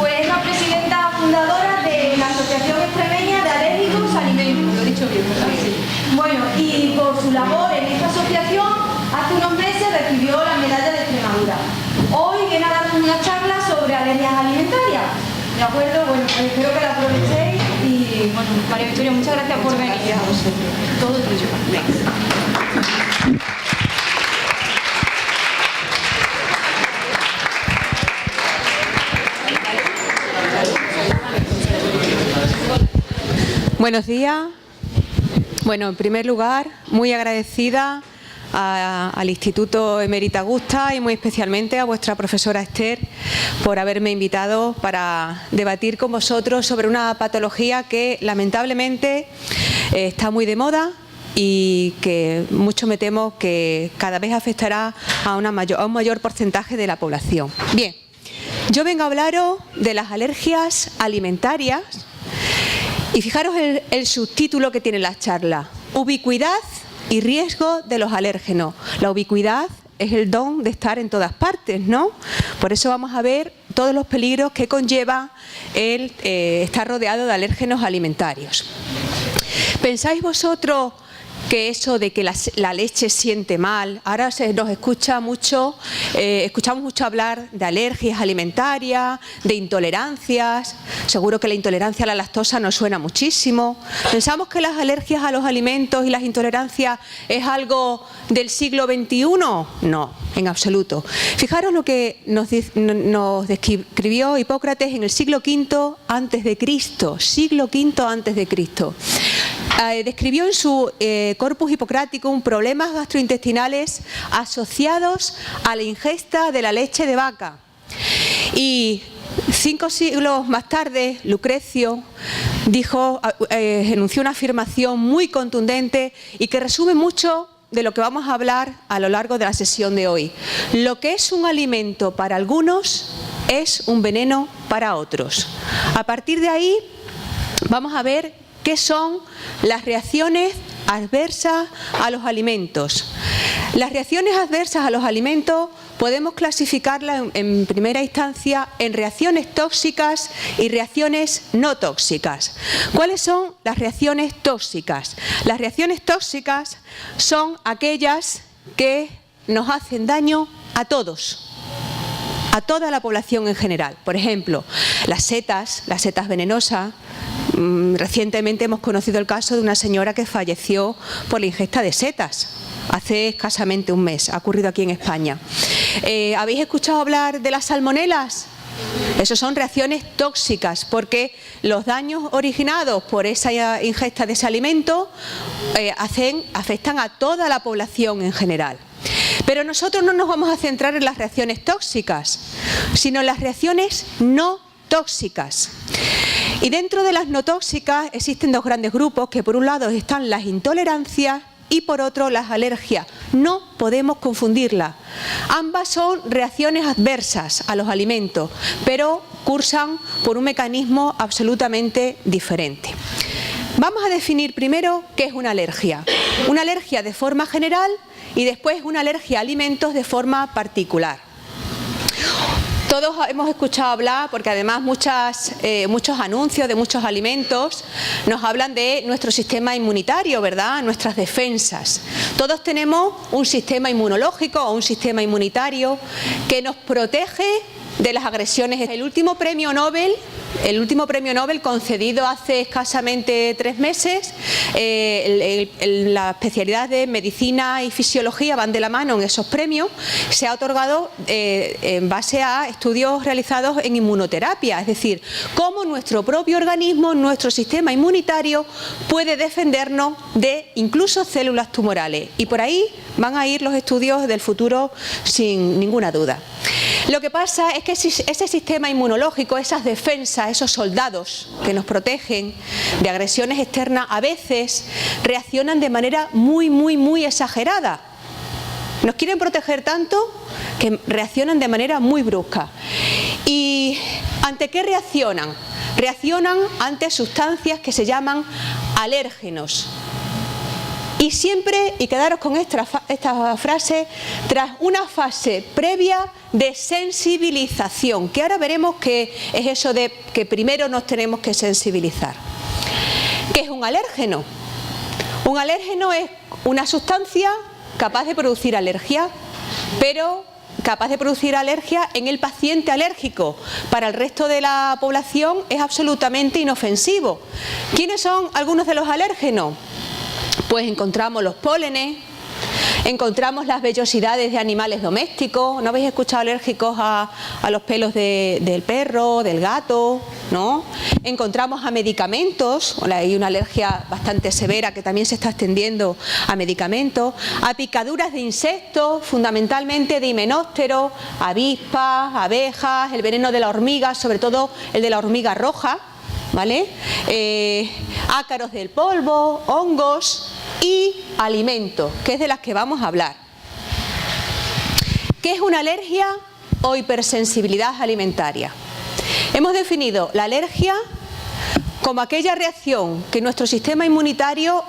Pues es la presidenta fundadora de la Asociación Extremeña de Alérgicos a Alimentos. Lo he dicho bien, ¿verdad? Sí. Bueno, y por su labor en esta asociación, hace unos meses recibió la medalla de Extremadura. Hoy viene a darnos una charla sobre alergias alimentarias. ¿De acuerdo? Bueno, pues espero que la aprovechéis y, bueno, María Victoria, muchas gracias por venir. Gracias a vosotros. Todo tuyo. Buenos días. Bueno, en primer lugar, muy agradecida al Instituto Emérita Augusta y muy especialmente a vuestra profesora Esther por haberme invitado para debatir con vosotros sobre una patología que lamentablemente está muy de moda y que mucho me temo que cada vez afectará a un mayor porcentaje de la población. Bien, yo vengo a hablaros de las alergias alimentarias y fijaros el subtítulo que tiene la charla: ubicuidad y riesgo de los alérgenos. La ubicuidad es el don de estar en todas partes, ¿no? Por eso vamos a ver todos los peligros que conlleva el estar rodeado de alérgenos alimentarios. ¿Pensáis vosotros que eso de que la leche siente mal? Ahora nos escucha mucho, escuchamos mucho hablar de alergias alimentarias, de intolerancias. Seguro que la intolerancia a la lactosa nos suena muchísimo. ¿Pensamos que las alergias a los alimentos y las intolerancias es algo del siglo XXI? No, en absoluto. Fijaros lo que nos describió Hipócrates en el siglo V antes de Cristo. Siglo V antes de Cristo. Describió en su Corpus Hippocraticum problemas gastrointestinales asociados a la ingesta de la leche de vaca. Y 5 siglos más tarde, Lucrecio enunció una afirmación muy contundente y que resume mucho de lo que vamos a hablar a lo largo de la sesión de hoy. Lo que es un alimento para algunos es un veneno para otros. A partir de ahí vamos a ver qué son las reacciones adversas a los alimentos. Las reacciones adversas a los alimentos podemos clasificarlas en primera instancia en reacciones tóxicas y reacciones no tóxicas. ¿Cuáles son las reacciones tóxicas? Las reacciones tóxicas son aquellas que nos hacen daño a todos, a toda la población en general. Por ejemplo, las setas venenosas. Recientemente hemos conocido el caso de una señora que falleció por la ingesta de setas. Hace escasamente un mes, ha ocurrido aquí en España. ¿Habéis escuchado hablar de las salmonelas? Esas son reacciones tóxicas porque los daños originados por esa ingesta de ese alimento afectan a toda la población en general. Pero nosotros no nos vamos a centrar en las reacciones tóxicas, sino en las reacciones no tóxicas. Y dentro de las no tóxicas existen dos grandes grupos, que por un lado están las intolerancias y por otro las alergias. No podemos confundirlas. Ambas son reacciones adversas a los alimentos, pero cursan por un mecanismo absolutamente diferente. Vamos a definir primero qué es una alergia. Una alergia de forma general y después una alergia a alimentos de forma particular. Todos hemos escuchado hablar, porque además muchos anuncios de muchos alimentos nos hablan de nuestro sistema inmunitario, ¿verdad? Nuestras defensas. Todos tenemos un sistema inmunológico o un sistema inmunitario que nos protege de las agresiones. El último premio Nobel concedido hace escasamente 3 meses, la especialidad de medicina y fisiología van de la mano en esos premios, se ha otorgado en base a estudios realizados en inmunoterapia, es decir, cómo nuestro propio organismo, nuestro sistema inmunitario puede defendernos de incluso células tumorales, y por ahí van a ir los estudios del futuro sin ninguna duda. Lo que pasa es que ese sistema inmunológico, esas defensas, esos soldados que nos protegen de agresiones externas, a veces reaccionan de manera muy exagerada. Nos quieren proteger tanto que reaccionan de manera muy brusca. ¿Y ante qué reaccionan? Reaccionan ante sustancias que se llaman alérgenos. Y siempre, y quedaros con esta frase, tras una fase previa de sensibilización, que ahora veremos qué es eso de que primero nos tenemos que sensibilizar. ¿Qué es un alérgeno? Un alérgeno es una sustancia capaz de producir alergia, pero capaz de producir alergia en el paciente alérgico. Para el resto de la población es absolutamente inofensivo. ¿Quiénes son algunos de los alérgenos? Pues encontramos los pólenes, encontramos las vellosidades de animales domésticos. ¿No habéis escuchado alérgicos a los pelos del perro, del gato? ¿No? Encontramos a medicamentos, hay una alergia bastante severa que también se está extendiendo a medicamentos, a picaduras de insectos, fundamentalmente de himenópteros, avispas, abejas, el veneno de la hormiga, sobre todo el de la hormiga roja, ¿vale? Ácaros del polvo, hongos y alimentos, que es de las que vamos a hablar. ¿Qué es una alergia o hipersensibilidad alimentaria? Hemos definido la alergia como aquella reacción que nuestro sistema inmunitario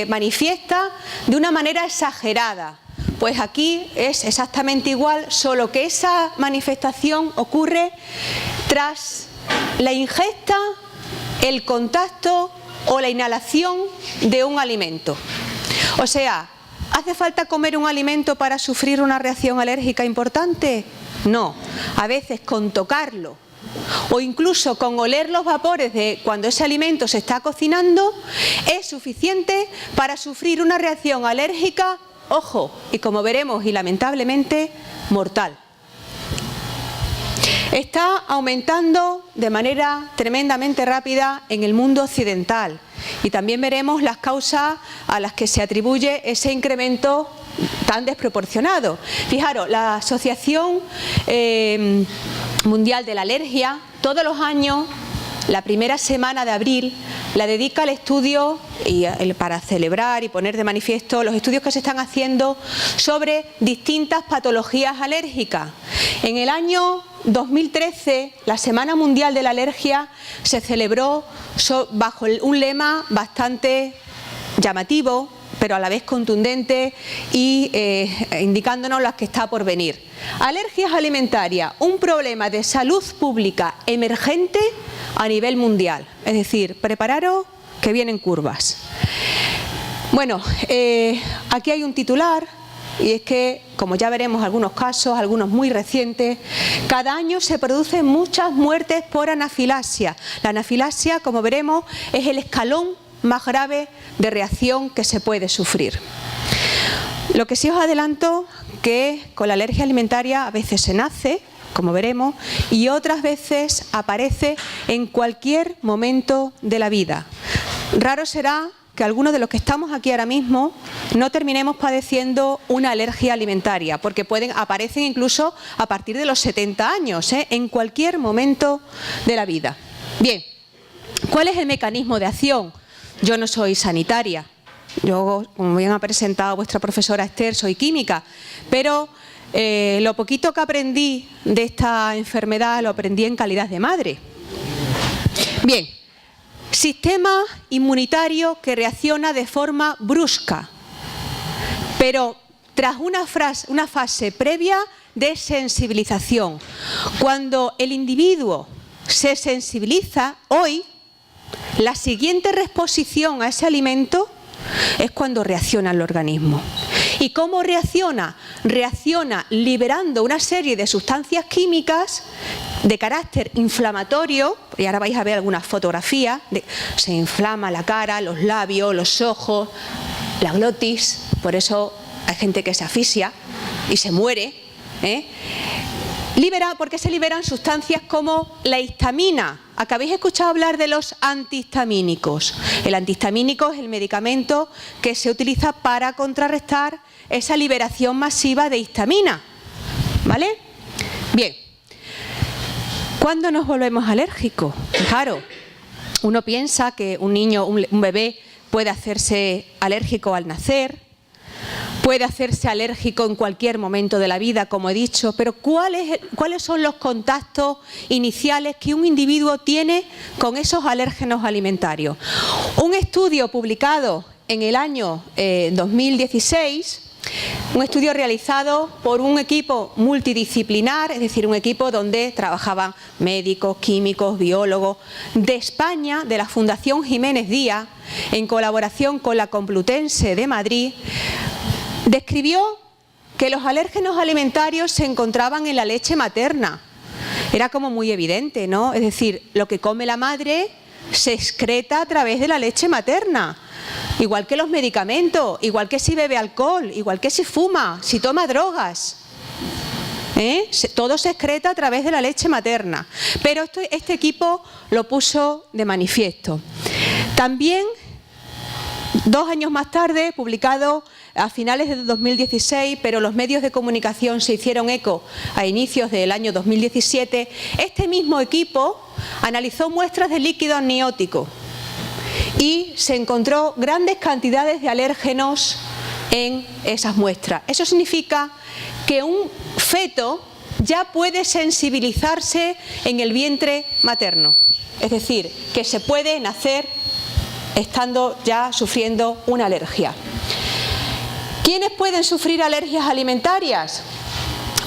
manifiesta de una manera exagerada. Pues aquí es exactamente igual, solo que esa manifestación ocurre tras la ingesta, el contacto o la inhalación de un alimento. O sea, ¿hace falta comer un alimento para sufrir una reacción alérgica importante? No, a veces con tocarlo o incluso con oler los vapores de cuando ese alimento se está cocinando es suficiente para sufrir una reacción alérgica, ojo, y como veremos y lamentablemente, mortal. Está aumentando de manera tremendamente rápida en el mundo occidental y también veremos las causas a las que se atribuye ese incremento tan desproporcionado. Fijaros, la Asociación Mundial de la Alergia todos los años, la primera semana de abril, la dedica al estudio para celebrar y poner de manifiesto los estudios que se están haciendo sobre distintas patologías alérgicas. En el año 2013, la Semana Mundial de la Alergia se celebró bajo un lema bastante llamativo, pero a la vez contundente y indicándonos las que está por venir. Alergias alimentarias, un problema de salud pública emergente a nivel mundial. Es decir, prepararos que vienen curvas. Bueno, aquí hay un titular y es que, como ya veremos algunos casos, algunos muy recientes, cada año se producen muchas muertes por anafilaxia. La anafilaxia, como veremos, es el escalón más grave de reacción que se puede sufrir. Lo que sí os adelanto que con la alergia alimentaria a veces se nace, como veremos, y otras veces aparece en cualquier momento de la vida. Raro será que algunos de los que estamos aquí ahora mismo no terminemos padeciendo una alergia alimentaria, porque aparecen incluso a partir de los 70 años, en cualquier momento de la vida. Bien, ¿cuál es el mecanismo de acción? Yo no soy sanitaria, yo, como bien ha presentado vuestra profesora Esther, soy química, pero lo poquito que aprendí de esta enfermedad lo aprendí en calidad de madre. Bien, sistema inmunitario que reacciona de forma brusca, pero tras una fase previa de sensibilización. Cuando el individuo se sensibiliza, hoy, la siguiente reexposición a ese alimento es cuando reacciona el organismo. ¿Y cómo reacciona? Reacciona liberando una serie de sustancias químicas de carácter inflamatorio, y ahora vais a ver algunas fotografías, se inflama la cara, los labios, los ojos, la glotis, por eso hay gente que se asfixia y se muere, porque se liberan sustancias como la histamina. ¿Habéis escuchado hablar de los antihistamínicos? El antihistamínico es el medicamento que se utiliza para contrarrestar esa liberación masiva de histamina, ¿vale? Bien, ¿cuándo nos volvemos alérgicos? Claro, uno piensa que un niño, un bebé puede hacerse alérgico al nacer, puede hacerse alérgico en cualquier momento de la vida, como he dicho, pero ¿cuáles son los contactos iniciales que un individuo tiene con esos alérgenos alimentarios? Un estudio publicado en el año 2016, un estudio realizado por un equipo multidisciplinar, es decir, un equipo donde trabajaban médicos, químicos, biólogos de España, de la Fundación Jiménez Díaz, en colaboración con la Complutense de Madrid, describió que los alérgenos alimentarios se encontraban en la leche materna. Era como muy evidente, ¿no? Es decir, lo que come la madre se excreta a través de la leche materna. Igual que los medicamentos, igual que si bebe alcohol, igual que si fuma, si toma drogas. Todo se excreta a través de la leche materna. Pero este equipo lo puso de manifiesto. También, 2 años más tarde, publicado a finales de 2016, pero los medios de comunicación se hicieron eco a inicios del año 2017, este mismo equipo analizó muestras de líquido amniótico y se encontró grandes cantidades de alérgenos en esas muestras. Eso significa que un feto ya puede sensibilizarse en el vientre materno, es decir, que se puede nacer estando ya sufriendo una alergia. ¿Quiénes pueden sufrir alergias alimentarias?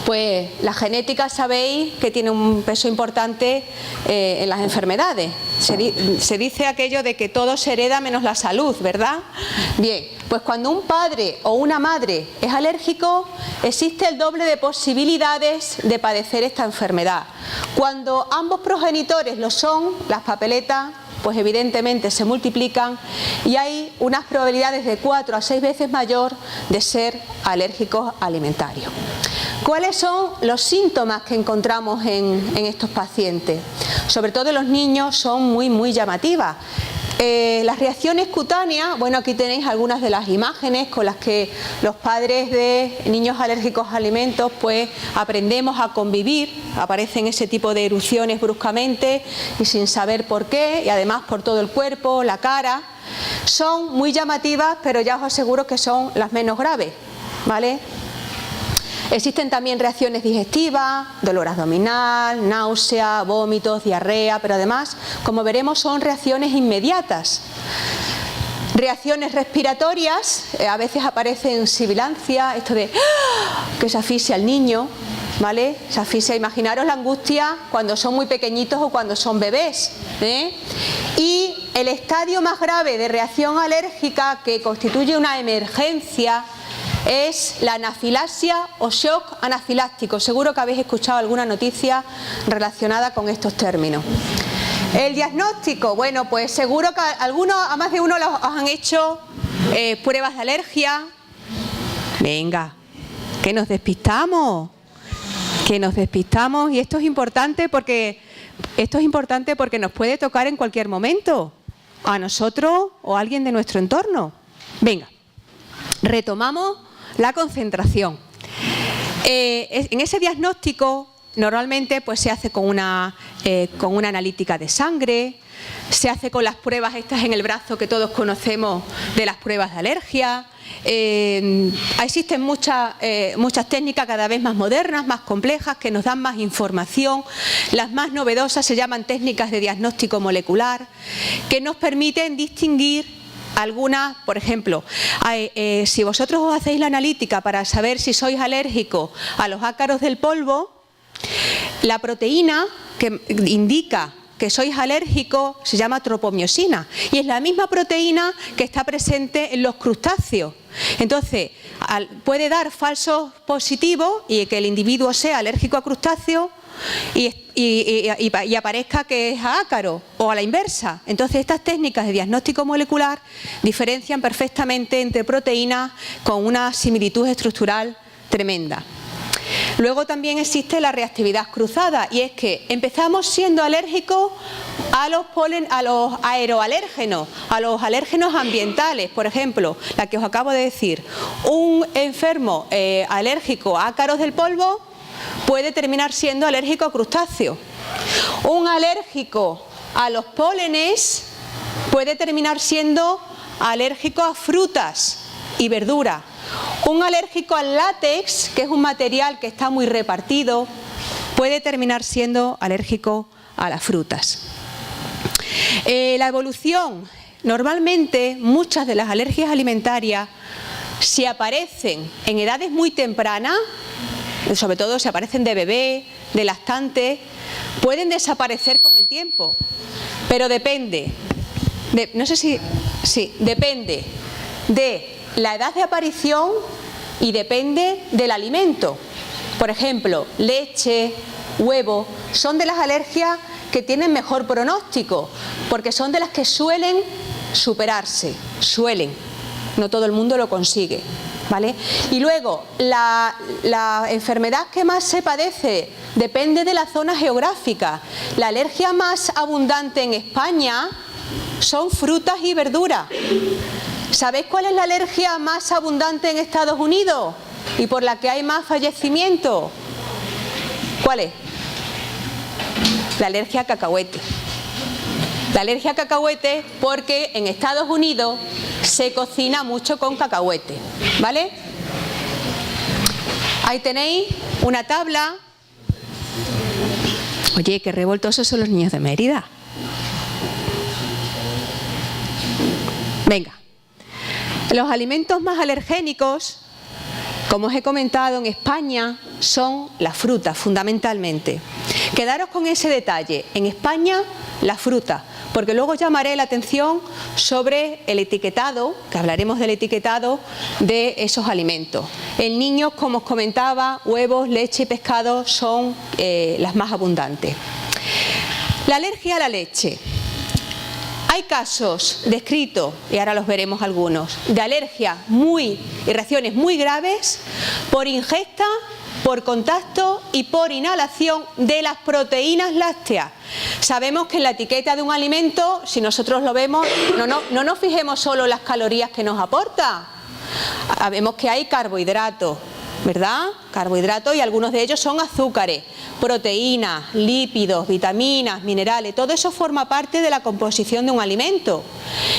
Pues la genética sabéis que tiene un peso importante en las enfermedades. Se dice aquello de que todo se hereda menos la salud, ¿verdad? Bien, pues cuando un padre o una madre es alérgico, existe el doble de posibilidades de padecer esta enfermedad. Cuando ambos progenitores lo son, las papeletas pues evidentemente se multiplican y hay unas probabilidades de 4 a 6 veces mayor de ser alérgicos alimentarios. ¿Cuáles son los síntomas que encontramos en estos pacientes? Sobre todo en los niños son muy llamativas. Las reacciones cutáneas, bueno, aquí tenéis algunas de las imágenes con las que los padres de niños alérgicos a alimentos pues aprendemos a convivir. Aparecen ese tipo de erupciones bruscamente y sin saber por qué, y además por todo el cuerpo, la cara. Son muy llamativas, pero ya os aseguro que son las menos graves, ¿vale? Existen también reacciones digestivas, dolor abdominal, náusea, vómitos, diarrea, pero además, como veremos, son reacciones inmediatas. Reacciones respiratorias, a veces aparecen sibilancia, esto de que se asfixia al niño, ¿vale? Se asfixia, imaginaros la angustia cuando son muy pequeñitos o cuando son bebés, Y el estadio más grave de reacción alérgica, que constituye una emergencia, es la anafilaxia o shock anafiláctico. Seguro que habéis escuchado alguna noticia relacionada con estos términos. El diagnóstico, bueno, pues seguro que a más de uno os han hecho pruebas de alergia. Venga, que nos despistamos, y esto es importante porque nos puede tocar en cualquier momento, a nosotros o a alguien de nuestro entorno. Venga, retomamos la concentración. En ese diagnóstico normalmente pues se hace con una analítica de sangre, se hace con las pruebas estas en el brazo que todos conocemos de las pruebas de alergia. Existen muchas técnicas cada vez más modernas, más complejas, que nos dan más información. Las más novedosas se llaman técnicas de diagnóstico molecular, que nos permiten distinguir algunas. Por ejemplo, si vosotros os hacéis la analítica para saber si sois alérgicos a los ácaros del polvo, la proteína que indica que sois alérgicos se llama tropomiosina y es la misma proteína que está presente en los crustáceos. Entonces, puede dar falsos positivos y que el individuo sea alérgico a crustáceos y aparezca que es a ácaro o a la inversa. Entonces, estas técnicas de diagnóstico molecular diferencian perfectamente entre proteínas con una similitud estructural tremenda. Luego también existe la reactividad cruzada, y es que empezamos siendo alérgicos a los aeroalérgenos, a los alérgenos ambientales. Por ejemplo, la que os acabo de decir, un enfermo alérgico a ácaros del polvo puede terminar siendo alérgico a crustáceos. Un alérgico a los pólenes puede terminar siendo alérgico a frutas y verduras. Un alérgico al látex, que es un material que está muy repartido, puede terminar siendo alérgico a las frutas. La evolución Normalmente muchas de las alergias alimentarias, si aparecen en edades muy tempranas, sobre todo si aparecen de bebé, de lactante, pueden desaparecer con el tiempo, pero depende, depende de la edad de aparición y depende del alimento. Por ejemplo, leche, huevo, son de las alergias que tienen mejor pronóstico, porque son de las que suelen superarse, no todo el mundo lo consigue, ¿vale? Y luego, la enfermedad que más se padece depende de la zona geográfica. La alergia más abundante en España son frutas y verduras. ¿Sabéis cuál es la alergia más abundante en Estados Unidos y por la que hay más fallecimientos? ¿Cuál es? La alergia a cacahuete. La alergia a cacahuete porque en Estados Unidos se cocina mucho con cacahuete, ¿vale? Ahí tenéis una tabla. Oye, qué revoltosos son los niños de Mérida. Venga. Los alimentos más alergénicos, como os he comentado, en España son las frutas, fundamentalmente. Quedaros con ese detalle. En España, las frutas, porque luego llamaré la atención sobre el etiquetado, que hablaremos del etiquetado de esos alimentos. En niños, como os comentaba, huevos, leche y pescado son las más abundantes. La alergia a la leche. Hay casos descritos, y ahora los veremos algunos, de alergias y reacciones muy graves por ingesta, por contacto y por inhalación de las proteínas lácteas. Sabemos que en la etiqueta de un alimento, si nosotros lo vemos, no nos fijemos solo en las calorías que nos aporta. Sabemos que hay carbohidratos, ¿verdad? Carbohidratos, y algunos de ellos son azúcares, proteínas, lípidos, vitaminas, minerales, todo eso forma parte de la composición de un alimento.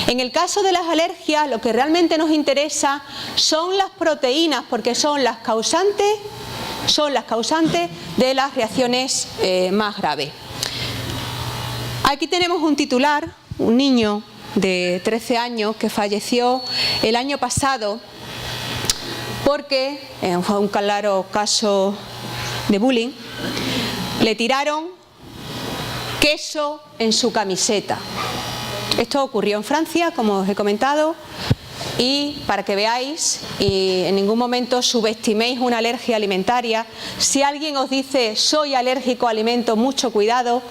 En el caso de las alergias, lo que realmente nos interesa son las proteínas, porque son las causantes de las reacciones más graves. Aquí tenemos un titular, un niño de 13 años que falleció el año pasado porque fue un claro caso de bullying. Le tiraron queso en su camiseta. Esto ocurrió en Francia, como os he comentado, y para que veáis y en ningún momento subestiméis una alergia alimentaria. Si alguien os dice soy alérgico a alimentos, mucho cuidado,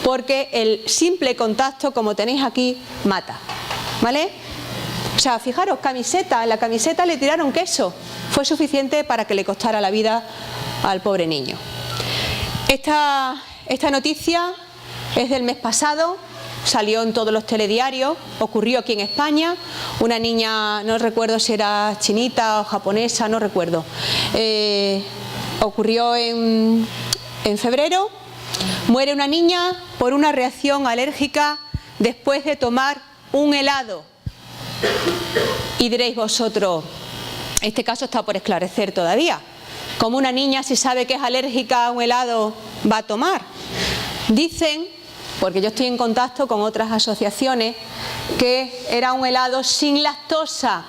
porque el simple contacto, como tenéis aquí, mata, ¿vale? O sea, fijaros, en la camiseta le tiraron queso. Fue suficiente para que le costara la vida al pobre niño. Esta noticia es del mes pasado, salió en todos los telediarios, ocurrió aquí en España. Una niña, no recuerdo si era chinita o japonesa, no recuerdo. Ocurrió en febrero. Muere una niña por una reacción alérgica después de tomar un helado. Y diréis vosotros, este caso está por esclarecer todavía. ¿Cómo una niña, si sabe que es alérgica a un helado, va a tomar? Dicen, porque yo estoy en contacto con otras asociaciones, que era un helado sin lactosa.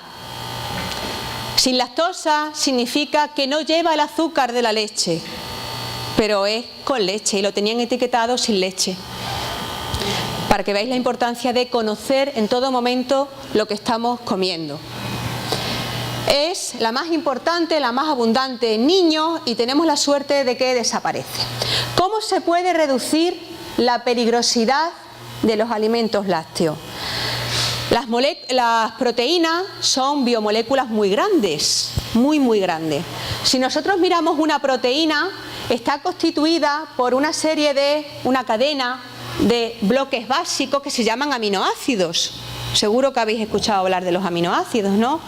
Sin lactosa significa que no lleva el azúcar de la leche, pero es con leche, y lo tenían etiquetado sin leche. Para que veáis la importancia de conocer en todo momento lo que estamos comiendo. Es la más importante, la más abundante en niños, y tenemos la suerte de que desaparece. ¿Cómo se puede reducir la peligrosidad de los alimentos lácteos? Las proteínas son biomoléculas muy grandes, muy grandes. Si nosotros miramos una proteína, está constituida por una cadena de bloques básicos que se llaman aminoácidos. Seguro que habéis escuchado hablar de los aminoácidos, ¿no?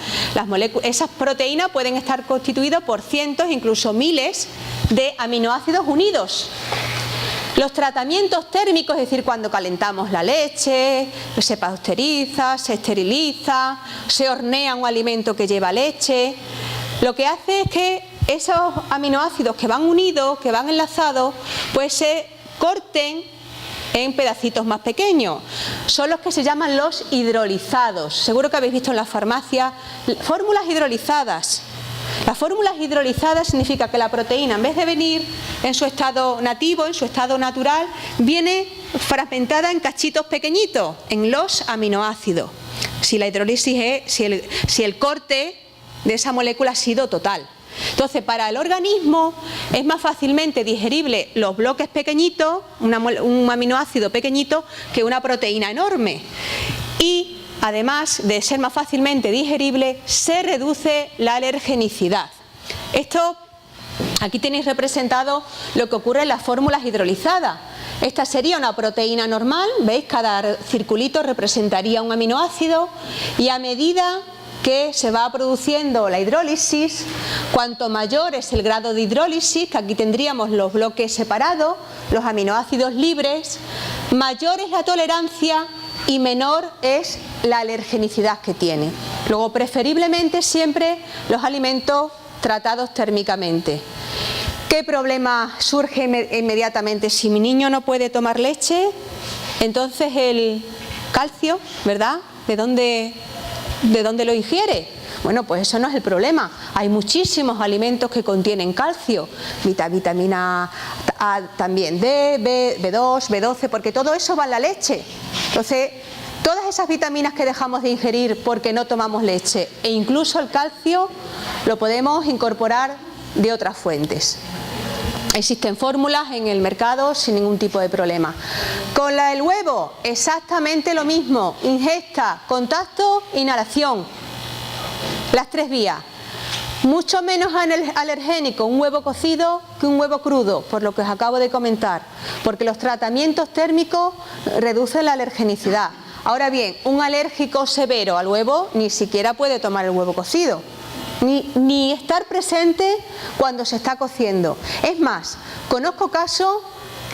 Esas proteínas pueden estar constituidas por cientos, incluso miles de aminoácidos unidos. Los tratamientos térmicos, es decir, cuando calentamos la leche, se pasteuriza, se esteriliza, se hornea un alimento que lleva leche, lo que hace es que esos aminoácidos que van unidos, que van enlazados, pues se corten en pedacitos más pequeños. Son los que se llaman los hidrolizados. Seguro que habéis visto en la farmacia fórmulas hidrolizadas. Las fórmulas hidrolizadas significa que la proteína, en vez de venir en su estado nativo, en su estado natural, viene fragmentada en cachitos pequeñitos, en los aminoácidos. Si la hidrólisis es, si el corte de esa molécula ha sido total. Entonces, para el organismo es más fácilmente digerible los bloques pequeñitos, un aminoácido pequeñito, que una proteína enorme. Y además de ser más fácilmente digerible, se reduce la alergenicidad. Esto, aquí tenéis representado lo que ocurre en las fórmulas hidrolizadas. Esta sería una proteína normal, ¿veis? Cada circulito representaría un aminoácido y a medida que se va produciendo la hidrólisis, cuanto mayor es el grado de hidrólisis, que aquí tendríamos los bloques separados, los aminoácidos libres, mayor es la tolerancia y menor es la alergenicidad que tiene. Luego, preferiblemente siempre los alimentos tratados térmicamente. ¿Qué problema surge inmediatamente? Si mi niño no puede tomar leche, entonces el calcio, ¿verdad? ¿De dónde lo ingiere? Bueno, pues eso no es el problema. Hay muchísimos alimentos que contienen calcio, vitamina A también, D, B2, B12, porque todo eso va en la leche. Entonces, todas esas vitaminas que dejamos de ingerir porque no tomamos leche, e incluso el calcio, lo podemos incorporar de otras fuentes. Existen fórmulas en el mercado sin ningún tipo de problema. Con el huevo, exactamente lo mismo. Ingesta, contacto, inhalación. Las 3 vías. Mucho menos alergénico un huevo cocido que un huevo crudo, por lo que os acabo de comentar. Porque los tratamientos térmicos reducen la alergenicidad. Ahora bien, un alérgico severo al huevo ni siquiera puede tomar el huevo cocido. Ni estar presente cuando se está cociendo. Es más, conozco casos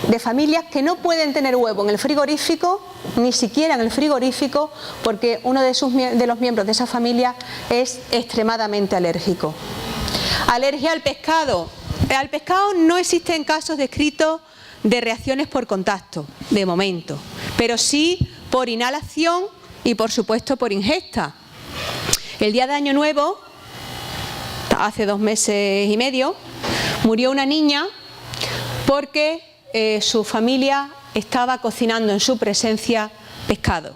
de familias que no pueden tener huevo en el frigorífico, ni siquiera en el frigorífico, porque uno de los miembros de esa familia es extremadamente alérgico. Alergia al pescado. Al pescado no existen casos descritos de reacciones por contacto, de momento, pero sí por inhalación y por supuesto por ingesta. El día de Año Nuevo, hace 2 meses y medio, murió una niña porque su familia estaba cocinando en su presencia pescado.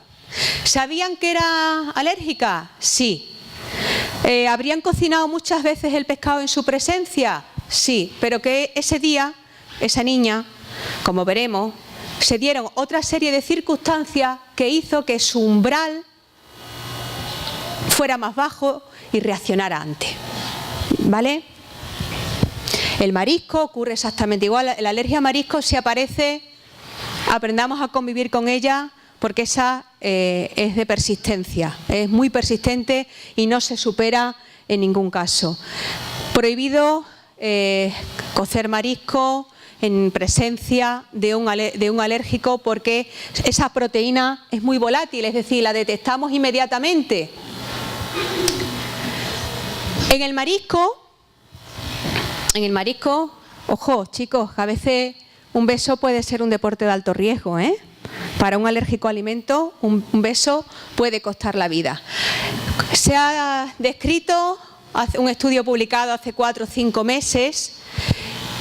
¿Sabían que era alérgica? Sí. ¿Habrían cocinado muchas veces el pescado en su presencia? Sí, pero que ese día, esa niña, como veremos, se dieron otra serie de circunstancias que hizo que su umbral fuera más bajo y reaccionara antes. ¿Vale? El marisco ocurre exactamente igual. La alergia a marisco, si aparece, aprendamos a convivir con ella, porque esa es de persistencia, es muy persistente y no se supera en ningún caso. Prohibido cocer marisco en presencia de un alérgico, porque esa proteína es muy volátil, es decir, la detectamos inmediatamente. En el marisco, ojo chicos, a veces un beso puede ser un deporte de alto riesgo, ¿eh? Para un alérgico a alimentos, un beso puede costar la vida. Se ha descrito, un estudio publicado hace 4 o 5 meses,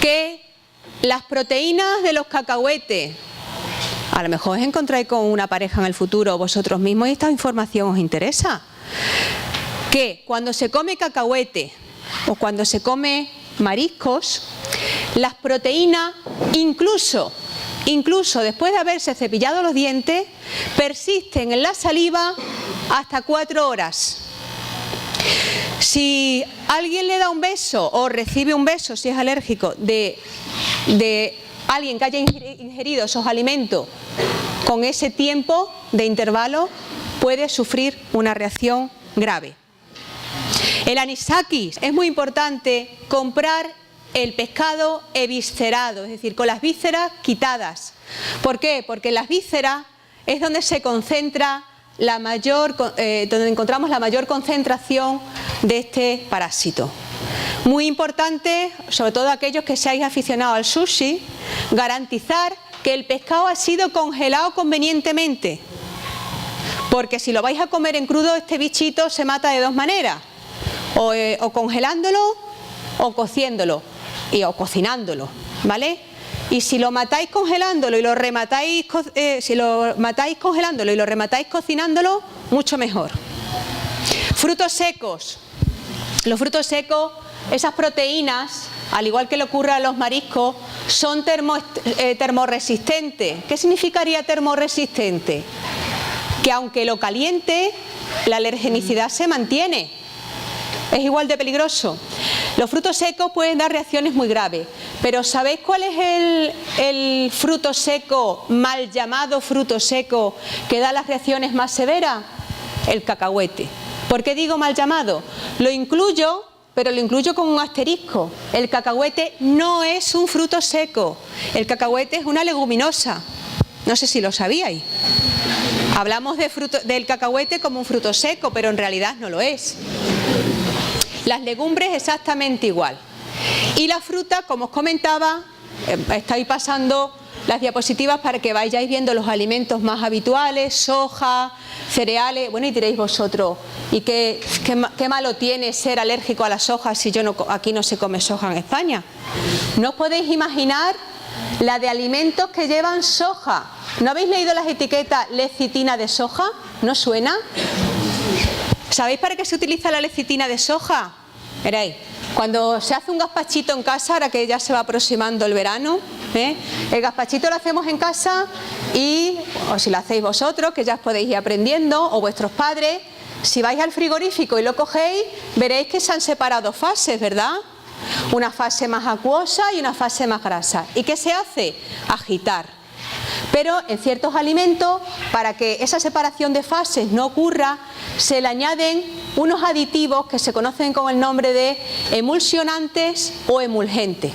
que las proteínas de los cacahuetes, a lo mejor os encontráis con una pareja en el futuro vosotros mismos y esta información os interesa, que cuando se come cacahuete o cuando se come mariscos, las proteínas, incluso después de haberse cepillado los dientes, persisten en la saliva hasta 4 horas. Si alguien le da un beso o recibe un beso, si es alérgico, de alguien que haya ingerido esos alimentos con ese tiempo de intervalo, puede sufrir una reacción grave. El anisakis, es muy importante comprar el pescado eviscerado, es decir, con las vísceras quitadas. ¿Por qué? Porque en las vísceras es donde se concentra donde encontramos la mayor concentración de este parásito. Muy importante, sobre todo aquellos que seáis aficionados al sushi, garantizar que el pescado ha sido congelado convenientemente. Porque si lo vais a comer en crudo, este bichito se mata de dos maneras. O congelándolo o cociéndolo o cocinándolo, ¿vale? Y si lo matáis congelándolo y lo rematáis, cocinándolo, mucho mejor. Frutos secos. Los frutos secos, esas proteínas, al igual que le ocurre a los mariscos, son termorresistentes. ¿Qué significaría termorresistente? Que aunque lo caliente, la alergenicidad se mantiene. Es igual de peligroso. Los frutos secos pueden dar reacciones muy graves, pero ¿sabéis cuál es el fruto seco, mal llamado fruto seco, que da las reacciones más severas? El cacahuete. ¿Por qué digo mal llamado? Lo incluyo, pero lo incluyo con un asterisco. El cacahuete no es un fruto seco. El cacahuete es una leguminosa. No sé si lo sabíais. Hablamos del cacahuete como un fruto seco, pero en realidad no lo es. Las legumbres exactamente igual. Y la fruta, como os comentaba, estoy pasando las diapositivas para que vayáis viendo los alimentos más habituales: soja, cereales. Bueno, y diréis vosotros, ¿y qué malo tiene ser alérgico a la soja si aquí no se come soja en España? ¿No os podéis imaginar la de alimentos que llevan soja? ¿No habéis leído las etiquetas lecitina de soja? ¿No suena? ¿Sabéis para qué se utiliza la lecitina de soja? Veréis, cuando se hace un gazpachito en casa, ahora que ya se va aproximando el verano, el gazpachito lo hacemos en casa o si lo hacéis vosotros, que ya os podéis ir aprendiendo, o vuestros padres, si vais al frigorífico y lo cogéis, veréis que se han separado fases, ¿verdad? Una fase más acuosa y una fase más grasa. ¿Y qué se hace? Agitar. Pero en ciertos alimentos, para que esa separación de fases no ocurra, se le añaden unos aditivos que se conocen con el nombre de emulsionantes o emulgentes.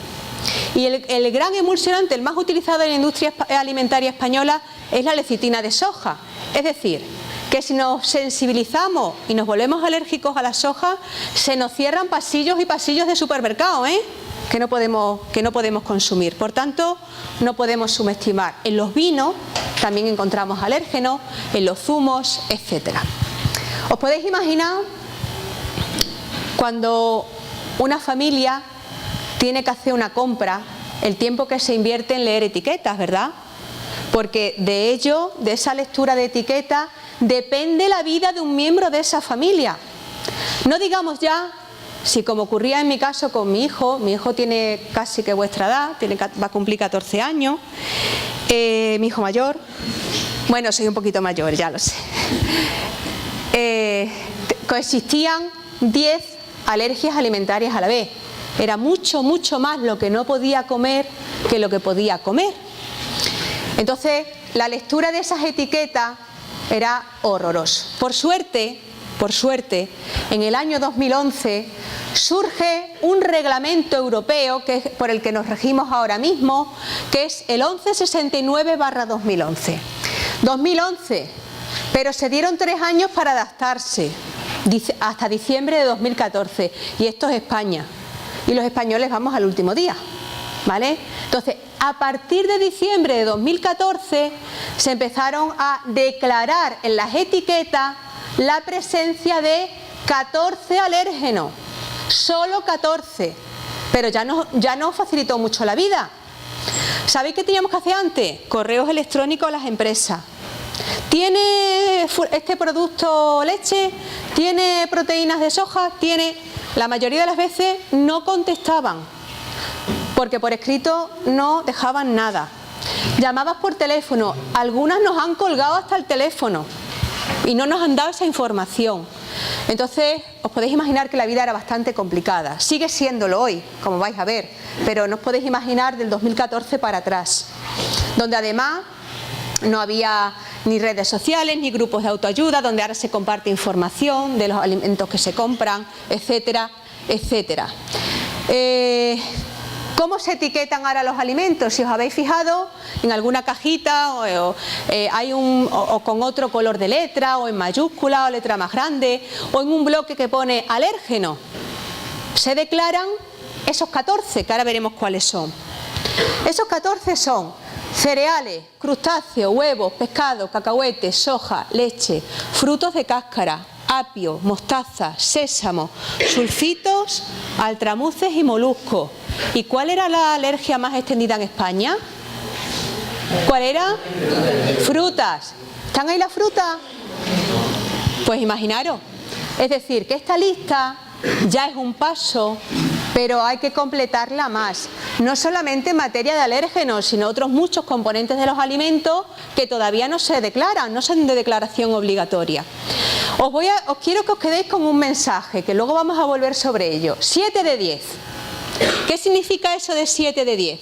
Y el gran emulsionante, el más utilizado en la industria alimentaria española, es la lecitina de soja. Es decir, que si nos sensibilizamos y nos volvemos alérgicos a la soja, se nos cierran pasillos y pasillos de supermercado, que no podemos consumir. Por tanto, no podemos subestimar. En los vinos también encontramos alérgenos, en los zumos, etc. ¿Os podéis imaginar cuando una familia tiene que hacer una compra, el tiempo que se invierte en leer etiquetas, ¿verdad? Porque de ello, de esa lectura de etiqueta, depende la vida de un miembro de esa familia. No digamos ya, si como ocurría en mi caso con mi hijo tiene casi que vuestra edad, va a cumplir 14 años, mi hijo mayor, bueno, soy un poquito mayor, ya lo sé, coexistían 10 alergias alimentarias a la vez. Era mucho, mucho más lo que no podía comer que lo que podía comer. Entonces, la lectura de esas etiquetas era horroroso. Por suerte, en el año 2011 surge un reglamento europeo por el que nos regimos ahora mismo, que es el 1169/2011. 2011, pero se dieron 3 años para adaptarse, hasta diciembre de 2014, y esto es España. Y los españoles vamos al último día, ¿vale? Entonces, a partir de diciembre de 2014 se empezaron a declarar en las etiquetas la presencia de 14 alérgenos, solo 14, pero ya nos facilitó mucho la vida. ¿Sabéis qué teníamos que hacer antes? Correos electrónicos a las empresas. ¿Tiene este producto leche? ¿Tiene proteínas de soja? La mayoría de las veces no contestaban, porque por escrito no dejaban nada. Llamabas por teléfono, algunas nos han colgado hasta el teléfono y no nos han dado esa información. Entonces, os podéis imaginar que la vida era bastante complicada. Sigue siéndolo hoy, como vais a ver, pero no os podéis imaginar del 2014 para atrás, donde además no había ni redes sociales, ni grupos de autoayuda, donde ahora se comparte información de los alimentos que se compran, etcétera, etcétera. ¿Cómo se etiquetan ahora los alimentos? Si os habéis fijado, en alguna cajita hay o con otro color de letra, o en mayúscula, o letra más grande, o en un bloque que pone alérgeno. Se declaran esos 14, que ahora veremos cuáles son. Esos 14 son cereales, crustáceos, huevos, pescado, cacahuetes, soja, leche, frutos de cáscara, apio, mostaza, sésamo, sulfitos, altramuces y moluscos. ¿Y cuál era la alergia más extendida en España? ¿Cuál era? Frutas. ¿Están ahí las frutas? Pues imaginaros. Es decir, que esta lista ya es un paso, pero hay que completarla más. No solamente en materia de alérgenos, sino otros muchos componentes de los alimentos que todavía no se declaran, no son de declaración obligatoria. Os quiero que os quedéis con un mensaje, que luego vamos a volver sobre ello. 7 de 10. ¿Qué significa eso de 7 de 10?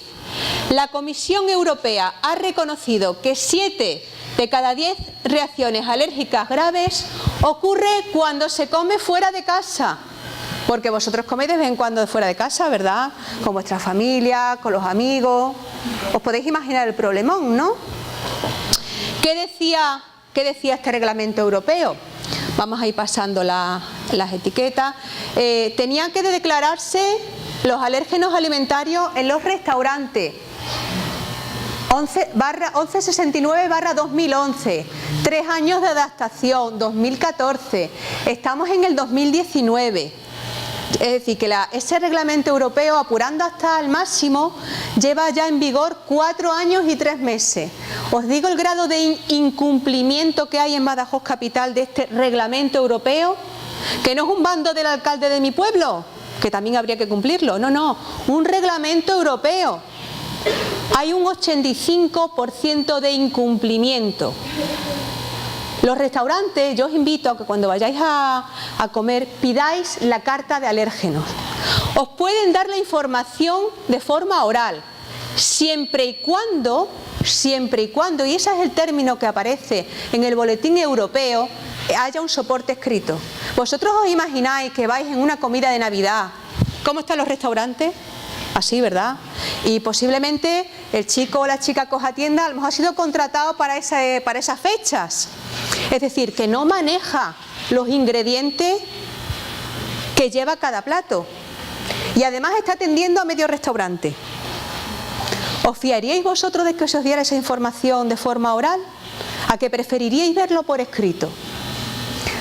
La Comisión Europea ha reconocido que 7 de cada 10 reacciones alérgicas graves ocurre cuando se come fuera de casa. Porque vosotros coméis de vez en cuando fuera de casa, ¿verdad? Con vuestra familia, con los amigos. Os podéis imaginar el problemón, ¿no? ¿Qué decía este reglamento europeo? Vamos a ir pasando las etiquetas. Tenían que declararse los alérgenos alimentarios en los restaurantes. 1169/2011, 3 años de adaptación, 2014, estamos en el 2019. Es decir, que ese reglamento europeo, apurando hasta el máximo, lleva ya en vigor 4 años y 3 meses. Os digo el grado de incumplimiento que hay en Badajoz capital de este reglamento europeo, que no es un bando del alcalde de mi pueblo, que también habría que cumplirlo, no, un reglamento europeo. Hay un 85% de incumplimiento. Los restaurantes, yo os invito a que cuando vayáis a comer pidáis la carta de alérgenos. Os pueden dar la información de forma oral, siempre y cuando, y ese es el término que aparece en el boletín europeo, haya un soporte escrito. ¿Vosotros os imagináis que vais en una comida de Navidad? ¿Cómo están los restaurantes? Así, ¿verdad? Y posiblemente el chico o la chica que os atienda a lo mejor ha sido contratado para esas fechas. Es decir, que no maneja los ingredientes que lleva cada plato. Y además está atendiendo a medio restaurante. ¿Os fiaríais vosotros de que se os diera esa información de forma oral? ¿A que preferiríais verlo por escrito?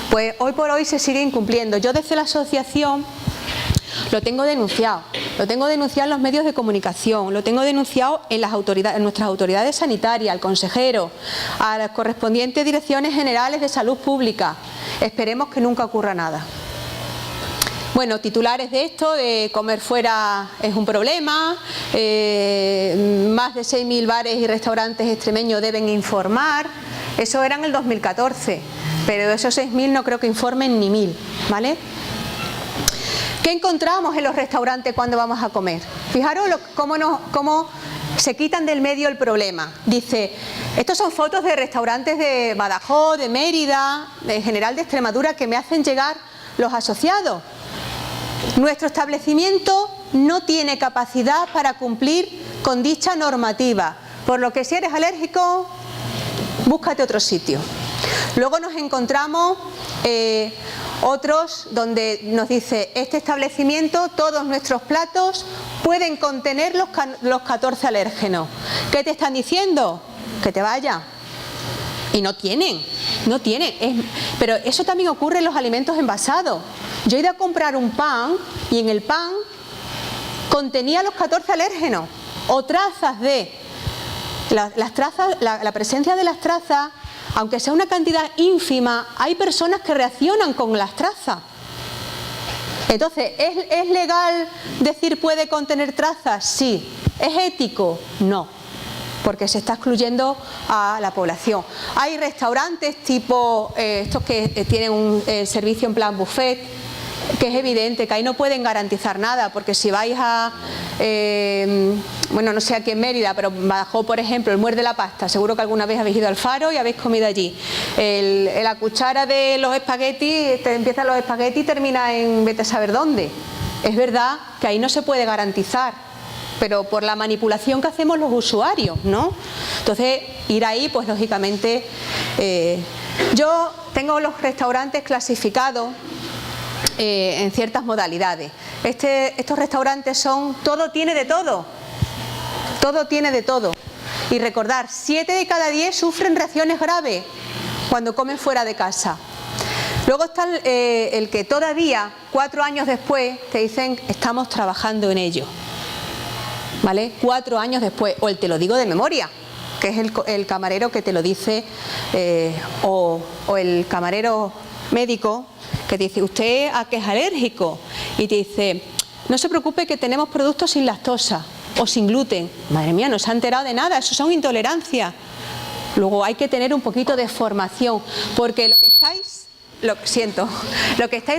Pues hoy por hoy se sigue incumpliendo. Yo desde la asociación lo tengo denunciado en los medios de comunicación, lo tengo denunciado en nuestras autoridades sanitarias, al consejero, a las correspondientes direcciones generales de salud pública. Esperemos que nunca ocurra nada. Bueno, titulares de esto, de comer fuera es un problema, más de 6.000 bares y restaurantes extremeños deben informar, eso era en el 2014, pero de esos 6.000 no creo que informen ni 1.000, ¿vale? ¿Qué encontramos en los restaurantes cuando vamos a comer? Fijaros cómo se quitan del medio el problema. Dice, estos son fotos de restaurantes de Badajoz, de Mérida, en general de Extremadura, que me hacen llegar los asociados. Nuestro establecimiento no tiene capacidad para cumplir con dicha normativa, por lo que si eres alérgico, búscate otro sitio. Luego nos encontramos otros donde nos dice, este establecimiento, todos nuestros platos pueden contener los 14 alérgenos. ¿Qué te están diciendo? Que te vaya. Y no tienen. Pero eso también ocurre en los alimentos envasados. Yo he ido a comprar un pan y en el pan contenía los 14 alérgenos o trazas de las trazas, la presencia de las trazas. Aunque sea una cantidad ínfima, hay personas que reaccionan con las trazas. Entonces, ¿es legal decir puede contener trazas? Sí. ¿Es ético? No, porque se está excluyendo a la población. Hay restaurantes tipo estos que tienen un servicio en plan buffet, que es evidente que ahí no pueden garantizar nada, porque si vais a, bueno, no sé aquí en Mérida, pero Badajoz, por ejemplo, el Muerde la Pasta, seguro que alguna vez habéis ido al Faro y habéis comido allí. La cuchara de los espaguetis, empieza los espaguetis y termina en vete a saber dónde. Es verdad que ahí no se puede garantizar, pero por la manipulación que hacemos los usuarios, ¿no? Entonces, ir ahí, pues lógicamente, yo tengo los restaurantes clasificados en ciertas modalidades. Estos restaurantes son todo tiene de todo. Y recordar, 7 de cada 10 sufren reacciones graves cuando comen fuera de casa. Luego está el que todavía, 4 años después, te dicen, estamos trabajando en ello. ¿Vale? 4 años después. O el te lo digo de memoria, que es el camarero que te lo dice, o el camarero médico que te dice, ¿usted a qué es alérgico? Y te dice, no se preocupe que tenemos productos sin lactosa o sin gluten. Madre mía, no se ha enterado de nada, eso son intolerancias. Luego hay que tener un poquito de formación, porque lo que estáis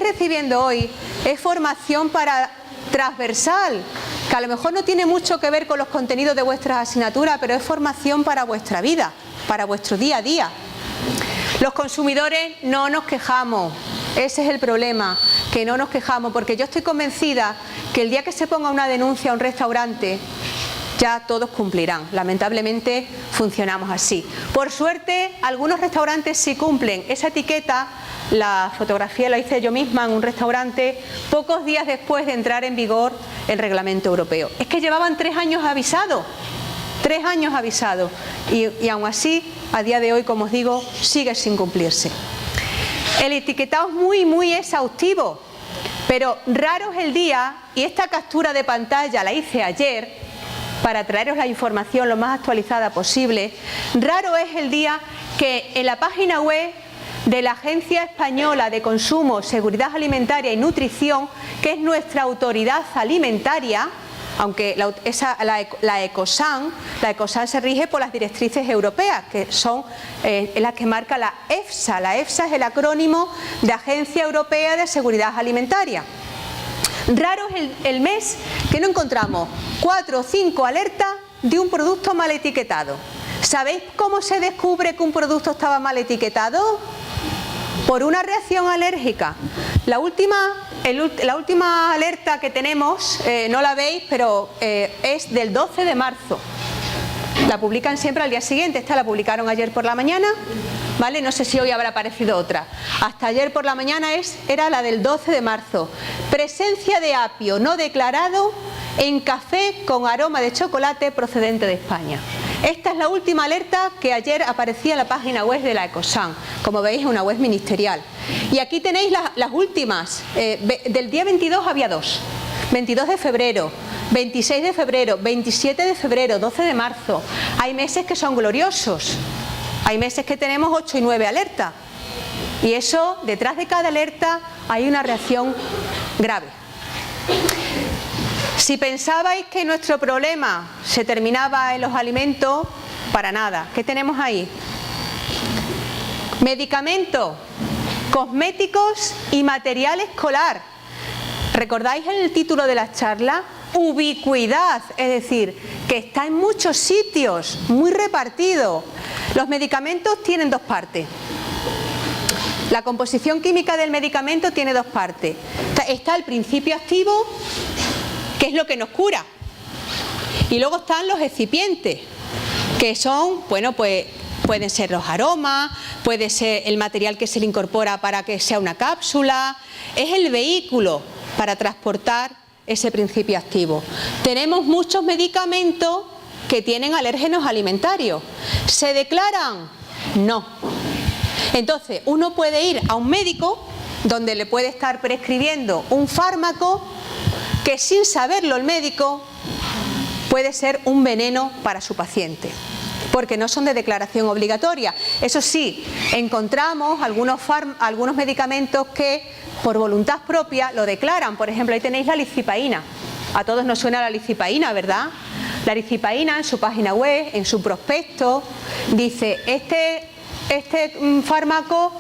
recibiendo hoy es formación transversal, que a lo mejor no tiene mucho que ver con los contenidos de vuestras asignaturas, pero es formación para vuestra vida, para vuestro día a día. Los consumidores no nos quejamos, ese es el problema, que no nos quejamos, porque yo estoy convencida que el día que se ponga una denuncia a un restaurante, ya todos cumplirán. Lamentablemente funcionamos así. Por suerte, algunos restaurantes sí cumplen esa etiqueta. La fotografía la hice yo misma en un restaurante pocos días después de entrar en vigor el reglamento europeo. Es que llevaban 3 años avisados, 3 años avisados, y aún así, a día de hoy, como os digo, sigue sin cumplirse. El etiquetado es muy exhaustivo, pero raro es el día, y esta captura de pantalla la hice ayer, para traeros la información lo más actualizada posible. Raro es el día que en la página web de la Agencia Española de Consumo, Seguridad Alimentaria y Nutrición, que es nuestra autoridad alimentaria, aunque la ECOSAN se rige por las directrices europeas, que son las que marca la EFSA. La EFSA es el acrónimo de Agencia Europea de Seguridad Alimentaria. Raro es el mes que no encontramos 4 o 5 alertas de un producto mal etiquetado. ¿Sabéis cómo se descubre que un producto estaba mal etiquetado? Por una reacción alérgica. La última alerta que tenemos, no la veis, pero es del 12 de marzo. La publican siempre al día siguiente. Esta la publicaron ayer por la mañana, ¿vale? No sé si hoy habrá aparecido otra. Hasta ayer por la mañana era la del 12 de marzo. Presencia de apio no declarado en café con aroma de chocolate procedente de España. Esta es la última alerta que ayer aparecía en la página web de la ECOSAN. Como veis, es una web ministerial. Y aquí tenéis las últimas. Del día 22 había 2. 22 de febrero, 26 de febrero, 27 de febrero, 12 de marzo. Hay meses que son gloriosos. Hay meses que tenemos 8 y 9 alertas. Y eso, detrás de cada alerta hay una reacción grave. Si pensabais que nuestro problema se terminaba en los alimentos, para nada. ¿Qué tenemos ahí? Medicamentos, cosméticos y material escolar. ¿Recordáis el título de la charla? Ubicuidad, es decir, que está en muchos sitios, muy repartido. Los medicamentos tienen 2 partes. La composición química del medicamento tiene 2 partes. Está el principio activo, que es lo que nos cura. Y luego están los excipientes, que son, bueno, pues pueden ser los aromas, puede ser el material que se le incorpora para que sea una cápsula. Es el vehículo para transportar ese principio activo. Tenemos muchos medicamentos que tienen alérgenos alimentarios. ¿Se declaran? No. Entonces, uno puede ir a un médico donde le puede estar prescribiendo un fármaco que, sin saberlo el médico, puede ser un veneno para su paciente, porque no son de declaración obligatoria. Eso sí, encontramos algunos medicamentos que por voluntad propia lo declaran. Por ejemplo, ahí tenéis la licipaína. A todos nos suena la licipaína, ¿verdad? La licipaína, en su página web, en su prospecto, dice, este fármaco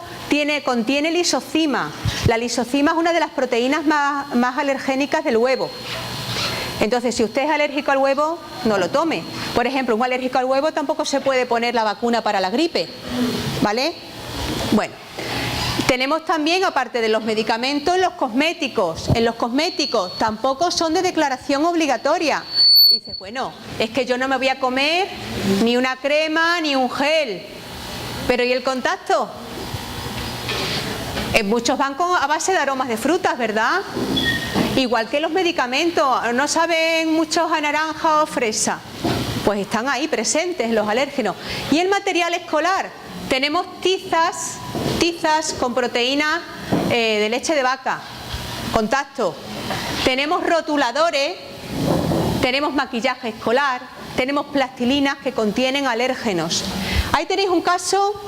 contiene lisocima. La lisocima es una de las proteínas más alergénicas del huevo. Entonces, si usted es alérgico al huevo, no lo tome. Por ejemplo, un alérgico al huevo tampoco se puede poner la vacuna para la gripe, ¿vale? Bueno, tenemos también, aparte de los medicamentos, los cosméticos. En los cosméticos tampoco son de declaración obligatoria. Y dices, bueno, es que yo no me voy a comer ni una crema ni un gel. Pero ¿y el contacto? Muchos van a base de aromas de frutas, ¿verdad? Igual que los medicamentos, no saben muchos a naranja o fresa. pues están ahí presentes los alérgenos. Y el material escolar, tenemos tizas con proteínas de leche de vaca, contacto. Tenemos rotuladores, tenemos maquillaje escolar, tenemos plastilinas que contienen alérgenos. Ahí tenéis un caso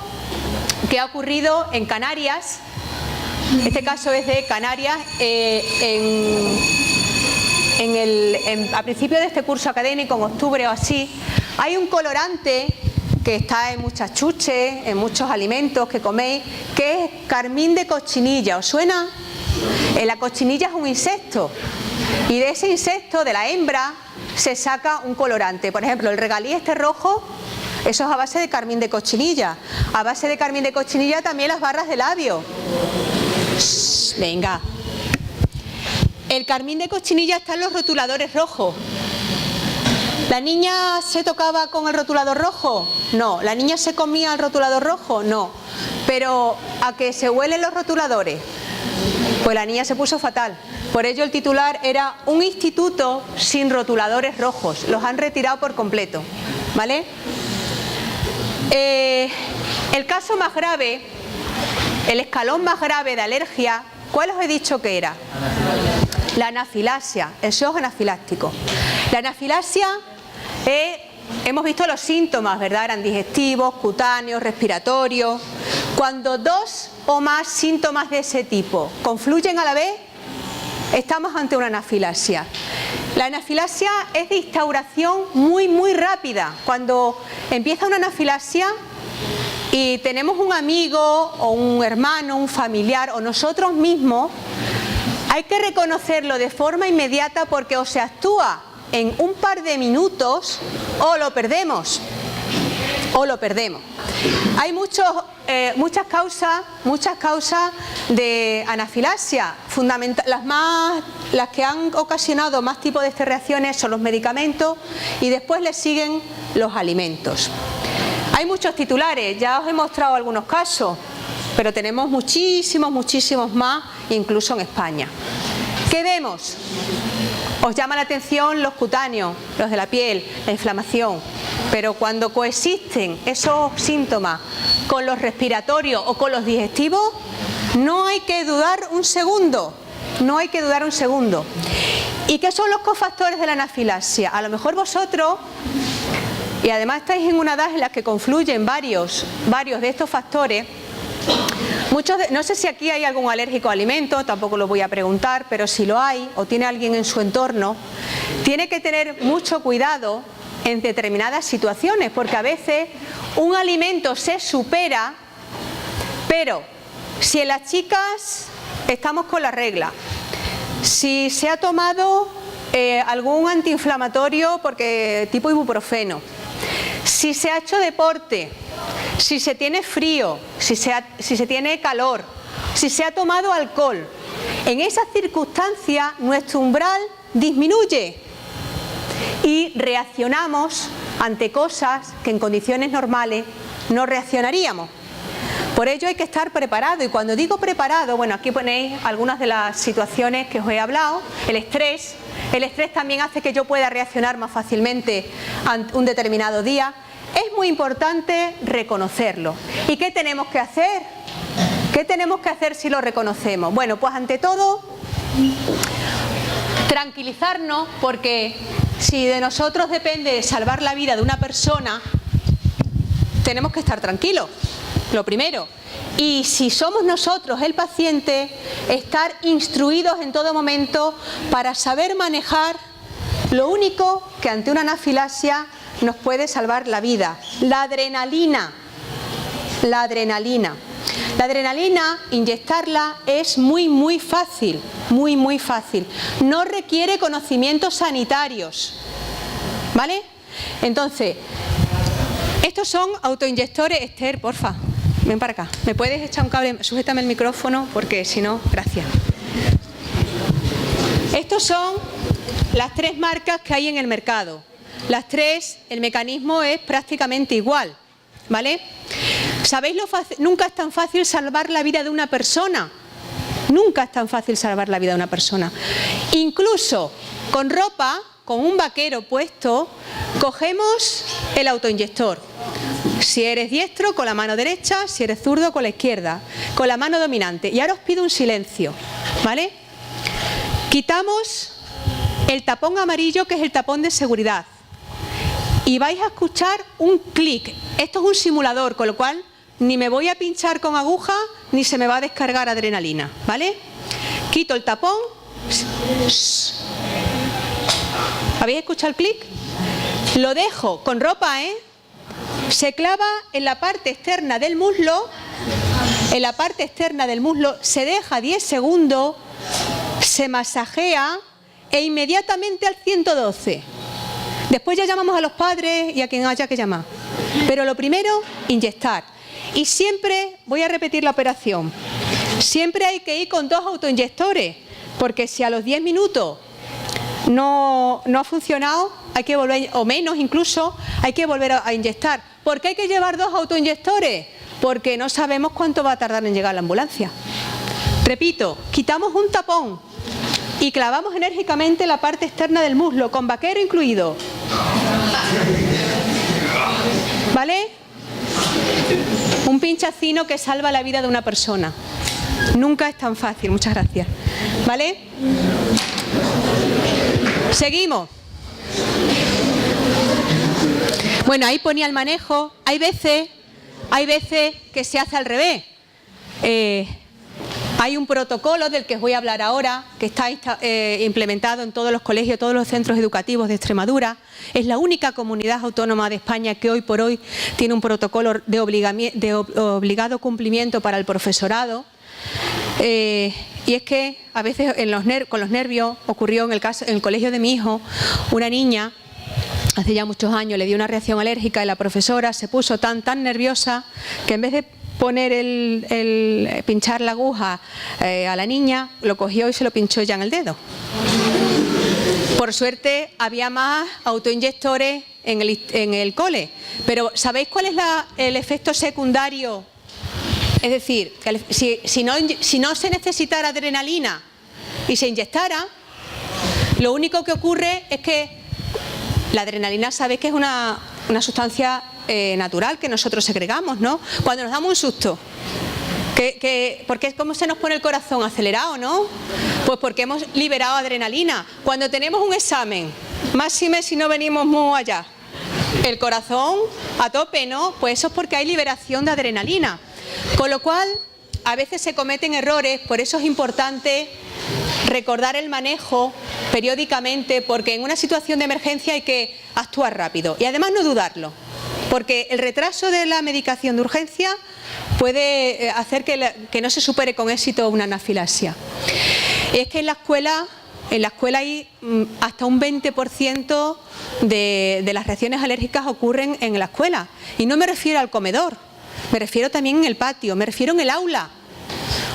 que ha ocurrido en Canarias. Este caso es de Canarias, a principio de este curso académico, en octubre o así. Hay un colorante que está en muchas chuches, en muchos alimentos que coméis, que es carmín de cochinilla. ¿Os suena? La cochinilla es un insecto, y de ese insecto, de la hembra, se saca un colorante. Por ejemplo, el regalí este rojo, eso es a base de carmín de cochinilla. A base de carmín de cochinilla también las barras de labio. Shh, venga. El carmín de cochinilla está en los rotuladores rojos. ¿La niña se tocaba con el rotulador rojo? No. ¿La niña se comía el rotulador rojo? No. Pero ¿a qué se huelen los rotuladores? Pues la niña se puso fatal. Por ello el titular era un instituto sin rotuladores rojos. Los han retirado por completo, ¿vale? El caso más grave, el escalón más grave de alergia, ¿cuál os he dicho que era? La anafilaxia, el shock anafiláctico. La anafilaxia, hemos visto los síntomas, ¿verdad? Eran digestivos, cutáneos, respiratorios. Cuando dos o más síntomas de ese tipo confluyen a la vez, estamos ante una anafilaxia. La anafilaxia es de instauración muy rápida. Cuando empieza una anafilaxia y tenemos un amigo o un hermano, un familiar o nosotros mismos, hay que reconocerlo de forma inmediata, porque o se actúa en un par de minutos o lo perdemos. Hay muchas causas de anafilaxia. Las que han ocasionado más tipos de estas reacciones son los medicamentos, y después les siguen los alimentos. Hay muchos titulares, ya os he mostrado algunos casos, pero tenemos muchísimos más, incluso en España. ¿Qué vemos? Os llama la atención los cutáneos, los de la piel, la inflamación, pero cuando coexisten esos síntomas con los respiratorios o con los digestivos, no hay que dudar un segundo. ¿Y qué son los cofactores de la anafilaxia? A lo mejor vosotros, y además estáis en una edad en la que confluyen varios de estos factores. No sé si aquí hay algún alérgico a alimentos, tampoco lo voy a preguntar, pero si lo hay o tiene alguien en su entorno, tiene que tener mucho cuidado en determinadas situaciones, porque a veces un alimento se supera, pero si en las chicas estamos con la regla, si se ha tomado algún antiinflamatorio porque tipo ibuprofeno, si se ha hecho deporte, si se tiene frío, si se tiene calor, si se ha tomado alcohol, en esas circunstancias nuestro umbral disminuye y reaccionamos ante cosas que en condiciones normales no reaccionaríamos. Por ello hay que estar preparado, y cuando digo preparado, bueno, aquí ponéis algunas de las situaciones que os he hablado. El estrés también hace que yo pueda reaccionar más fácilmente ante un determinado día. Es muy importante reconocerlo. ¿Y qué tenemos que hacer? ¿Qué tenemos que hacer si lo reconocemos? Bueno, pues ante todo, tranquilizarnos, porque si de nosotros depende salvar la vida de una persona, tenemos que estar tranquilos, lo primero. Y si somos nosotros el paciente, estar instruidos en todo momento para saber manejar lo único que ante una anafilaxia nos puede salvar la vida: la adrenalina. La adrenalina, inyectarla es muy fácil, muy fácil. No requiere conocimientos sanitarios, ¿vale? Entonces, estos son autoinyectores. Esther, porfa, ven para acá. ¿Me puedes echar un cable? Sujétame el micrófono, porque si no, gracias. Estos son las 3 marcas que hay en el mercado. Las 3, el mecanismo es prácticamente igual, ¿vale? ¿Sabéis nunca es tan fácil salvar la vida de una persona? Nunca es tan fácil salvar la vida de una persona. Incluso con ropa, con un vaquero puesto, Cogemos el autoinyector. Si eres diestro, con la mano derecha, si eres zurdo, con la izquierda, con la mano dominante. Y ahora os pido un silencio, ¿vale? Quitamos el tapón amarillo, que es el tapón de seguridad. Y vais a escuchar un clic. Esto es un simulador, con lo cual ni me voy a pinchar con aguja, ni se me va a descargar adrenalina, ¿vale? Quito el tapón. ¿Habéis escuchado el clic? Lo dejo con ropa, ¿eh? Se clava en la parte externa del muslo. En la parte externa del muslo se deja 10 segundos, se masajea e inmediatamente al 112. Después ya llamamos a los padres y a quien haya que llamar. Pero lo primero, inyectar. Y siempre, voy a repetir la operación, siempre hay que ir con 2 autoinyectores, porque si a los 10 minutos no ha funcionado, hay que volver, o menos incluso, hay que volver a inyectar. ¿Por qué hay que llevar 2 autoinyectores? Porque no sabemos cuánto va a tardar en llegar la ambulancia. Repito, quitamos un tapón y clavamos enérgicamente la parte externa del muslo, con vaquero incluido. ¿Vale? Un pinchacino que salva la vida de una persona. Nunca es tan fácil, muchas gracias. ¿Vale? Seguimos. Bueno, ahí ponía el manejo. Hay veces que se hace al revés. Hay un protocolo del que os voy a hablar ahora, que está implementado en todos los colegios, todos los centros educativos de Extremadura. Es la única comunidad autónoma de España que hoy por hoy tiene un protocolo de obligado cumplimiento para el profesorado. Y es que a veces con los nervios ocurrió en el colegio de mi hijo, una niña, hace ya muchos años, le dio una reacción alérgica y la profesora se puso tan nerviosa que en vez de poner pinchar la aguja a la niña, lo cogió y se lo pinchó ya en el dedo. Por suerte había más autoinyectores en el cole, pero ¿sabéis cuál es el efecto secundario? Es decir, que si no se necesitara adrenalina y se inyectara, lo único que ocurre es que la adrenalina, sabéis que es una sustancia natural que nosotros segregamos, ¿no? Cuando nos damos un susto, porque ¿cómo se nos pone el corazón? Acelerado, ¿no? Pues porque hemos liberado adrenalina. Cuando tenemos un examen, máxime si no venimos muy allá, el corazón a tope, ¿no? Pues eso es porque hay liberación de adrenalina. Con lo cual, a veces se cometen errores, por eso es importante recordar el manejo periódicamente, porque en una situación de emergencia hay que actuar rápido y además no dudarlo, porque el retraso de la medicación de urgencia puede hacer que no se supere con éxito una anafilaxia. Es que en la escuela hay hasta un 20% de las reacciones alérgicas ocurren en la escuela, y no me refiero al comedor, me refiero también en el patio, me refiero en el aula.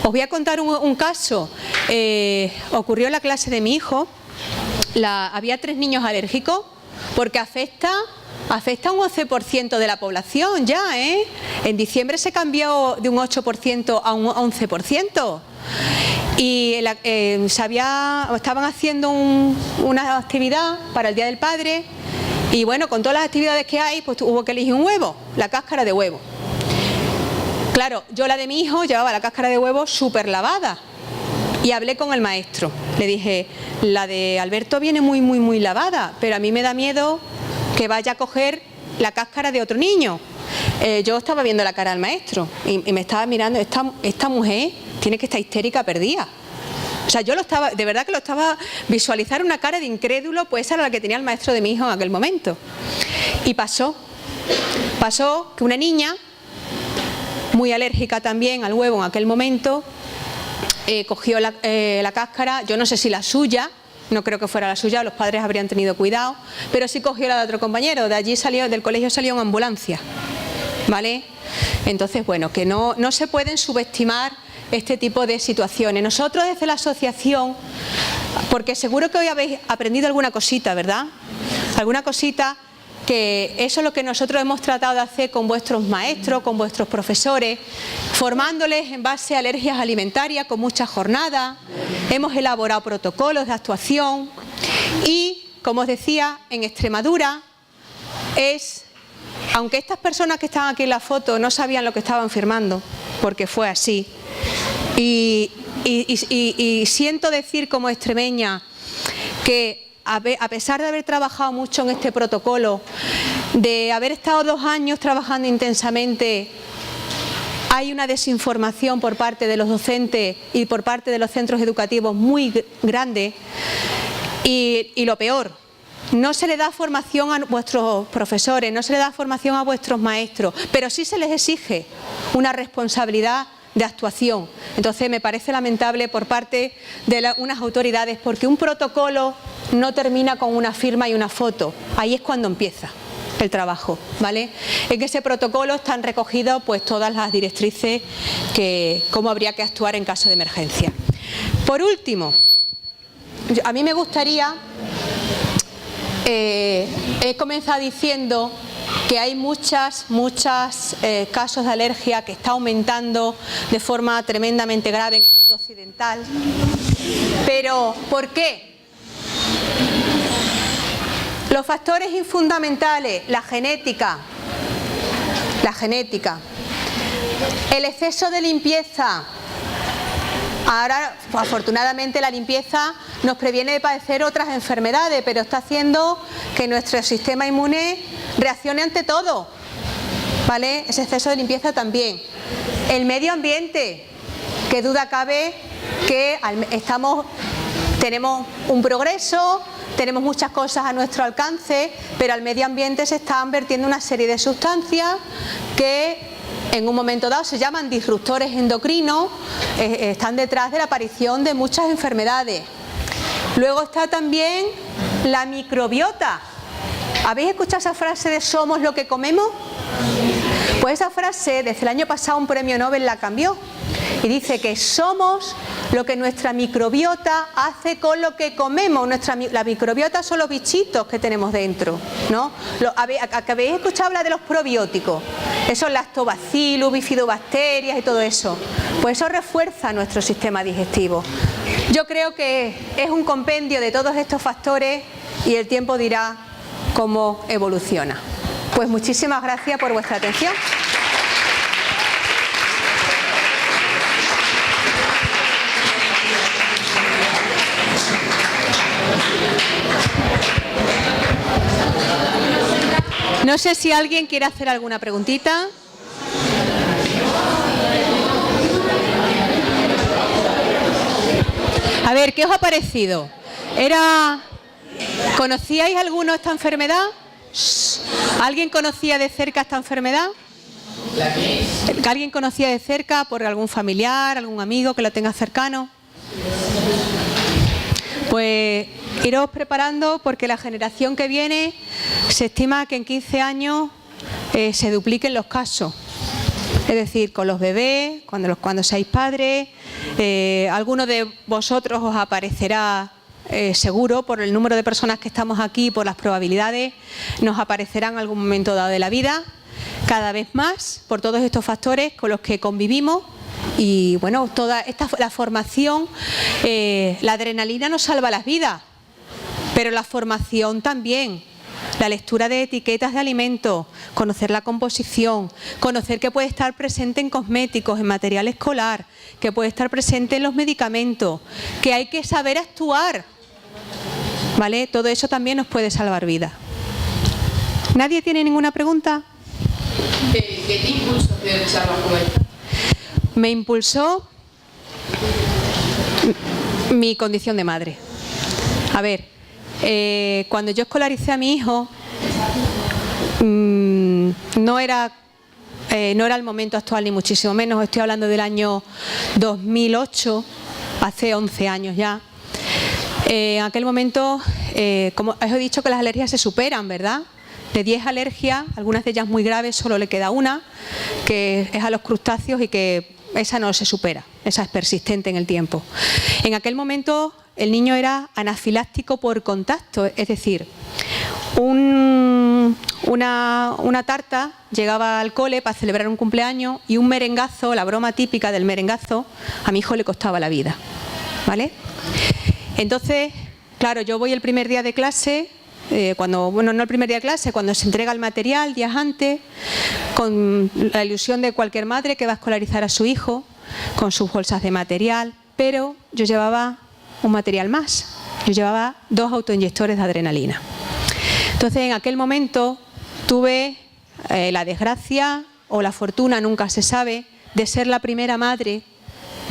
Os voy a contar un caso. Ocurrió en la clase de mi hijo. Había 3 niños alérgicos, porque afecta un 11% de la población ya, ¿eh? En diciembre se cambió de un 8% a un 11%. Y estaban haciendo una actividad para el Día del Padre, y bueno, con todas las actividades que hay, pues hubo que elegir un huevo, la cáscara de huevo. Claro, yo la de mi hijo llevaba la cáscara de huevo súper lavada y hablé con el maestro. Le dije, la de Alberto viene muy lavada, pero a mí me da miedo que vaya a coger la cáscara de otro niño. Yo estaba viendo la cara del maestro y me estaba mirando, esta mujer tiene que estar histérica perdida. O sea, de verdad que lo estaba visualizar una cara de incrédulo, pues esa era la que tenía el maestro de mi hijo en aquel momento. Y pasó que una niña, muy alérgica también al huevo en aquel momento, cogió la cáscara, yo no sé si la suya, no creo que fuera la suya, los padres habrían tenido cuidado, pero sí cogió la de otro compañero. De allí del colegio salió una ambulancia, ¿vale? Entonces, bueno, que no se pueden subestimar este tipo de situaciones. Nosotros desde la asociación, porque seguro que hoy habéis aprendido alguna cosita, ¿verdad? Alguna cosita, que eso es lo que nosotros hemos tratado de hacer con vuestros maestros, con vuestros profesores, formándoles en base a alergias alimentarias con muchas jornadas. Hemos elaborado protocolos de actuación y, como os decía, en Extremadura es, aunque estas personas que estaban aquí en la foto no sabían lo que estaban firmando, porque fue así, y siento decir como extremeña que a pesar de haber trabajado mucho en este protocolo, de haber estado 2 años trabajando intensamente, hay una desinformación por parte de los docentes y por parte de los centros educativos muy grande, y lo peor, no se le da formación a vuestros profesores, no se le da formación a vuestros maestros, pero sí se les exige una responsabilidad de actuación. Entonces me parece lamentable por parte de unas autoridades, porque un protocolo no termina con una firma y una foto, ahí es cuando empieza el trabajo, ¿vale? En ese protocolo están recogidas pues todas las directrices que cómo habría que actuar en caso de emergencia. Por último, a mí me gustaría, he comenzado diciendo que hay muchos casos de alergia, que está aumentando de forma tremendamente grave en el mundo occidental. Pero, ¿por qué? Los factores fundamentales, la genética, el exceso de limpieza. Ahora, afortunadamente, la limpieza nos previene de padecer otras enfermedades, pero está haciendo que nuestro sistema inmune reaccione ante todo, ¿vale? Ese exceso de limpieza también. El medio ambiente, qué duda cabe que tenemos un progreso, tenemos muchas cosas a nuestro alcance, pero al medio ambiente se están vertiendo una serie de sustancias que en un momento dado se llaman disruptores endocrinos, están detrás de la aparición de muchas enfermedades. Luego está también la microbiota. ¿Habéis escuchado esa frase de somos lo que comemos? Pues esa frase, desde el año pasado un premio Nobel la cambió y dice que somos lo que nuestra microbiota hace con lo que comemos. La microbiota son los bichitos que tenemos dentro, ¿no? ¿Habéis escuchado hablar de los probióticos? Esos lactobacillus, bifidobacterias y todo eso. Pues eso refuerza nuestro sistema digestivo. Yo creo que es un compendio de todos estos factores y el tiempo dirá cómo evoluciona. Pues muchísimas gracias por vuestra atención. No sé si alguien quiere hacer alguna preguntita. A ver, ¿qué os ha parecido? ¿Conocíais alguno esta enfermedad? ¿Alguien conocía de cerca esta enfermedad? ¿Alguien conocía de cerca por algún familiar, algún amigo que lo tenga cercano? Pues iros preparando, porque la generación que viene se estima que en 15 años se dupliquen los casos. Es decir, con los bebés, cuando seáis padres, alguno de vosotros os aparecerá seguro, por el número de personas que estamos aquí, por las probabilidades, nos aparecerá en algún momento dado de la vida, cada vez más, por todos estos factores con los que convivimos. Y bueno, la formación, la adrenalina nos salva las vidas, pero la formación también. La lectura de etiquetas de alimentos, conocer la composición, conocer que puede estar presente en cosméticos, en material escolar, que puede estar presente en los medicamentos, que hay que saber actuar, ¿vale? Todo eso también nos puede salvar vidas. ¿Nadie tiene ninguna pregunta? ¿Qué te impulsó a hacer charlas como esta? Me impulsó mi condición de madre. A ver, cuando yo escolaricé a mi hijo, no era el momento actual ni muchísimo menos. Estoy hablando del año 2008, hace 11 años ya. En aquel momento, como os he dicho, que las alergias se superan, ¿verdad? De 10 alergias, algunas de ellas muy graves, solo le queda una, que es a los crustáceos, y que esa no se supera, esa es persistente en el tiempo. En aquel momento el niño era anafiláctico por contacto, es decir, una tarta llegaba al cole para celebrar un cumpleaños y un merengazo, la broma típica del merengazo, a mi hijo le costaba la vida, ¿vale? Entonces, claro, yo voy el primer día de clase no el primer día de clase, cuando se entrega el material días antes, con la ilusión de cualquier madre que va a escolarizar a su hijo, con sus bolsas de material, pero yo llevaba un material más, yo llevaba 2 autoinyectores de adrenalina. Entonces, en aquel momento tuve la desgracia o la fortuna, nunca se sabe, de ser la primera madre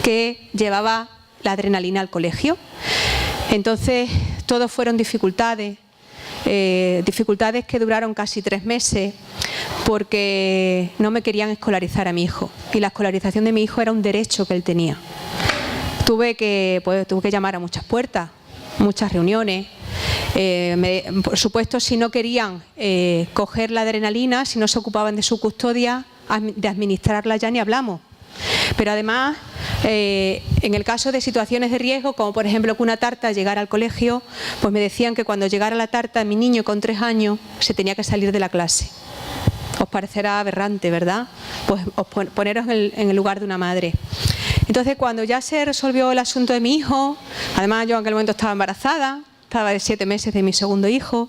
que llevaba la adrenalina al colegio. Entonces, todos fueron dificultades que duraron casi 3 meses porque no me querían escolarizar a mi hijo. Y la escolarización de mi hijo era un derecho que él tenía. Tuve que llamar a muchas puertas, muchas reuniones. Por supuesto, si no querían coger la adrenalina, si no se ocupaban de su custodia, de administrarla ya ni hablamos. Pero además, en el caso de situaciones de riesgo, como por ejemplo que una tarta llegara al colegio, pues me decían que cuando llegara la tarta, mi niño con 3 años se tenía que salir de la clase. Os parecerá aberrante, ¿verdad? Pues poneros en el lugar de una madre. Entonces, cuando ya se resolvió el asunto de mi hijo, además yo en aquel momento estaba embarazada, estaba de 7 meses de mi segundo hijo,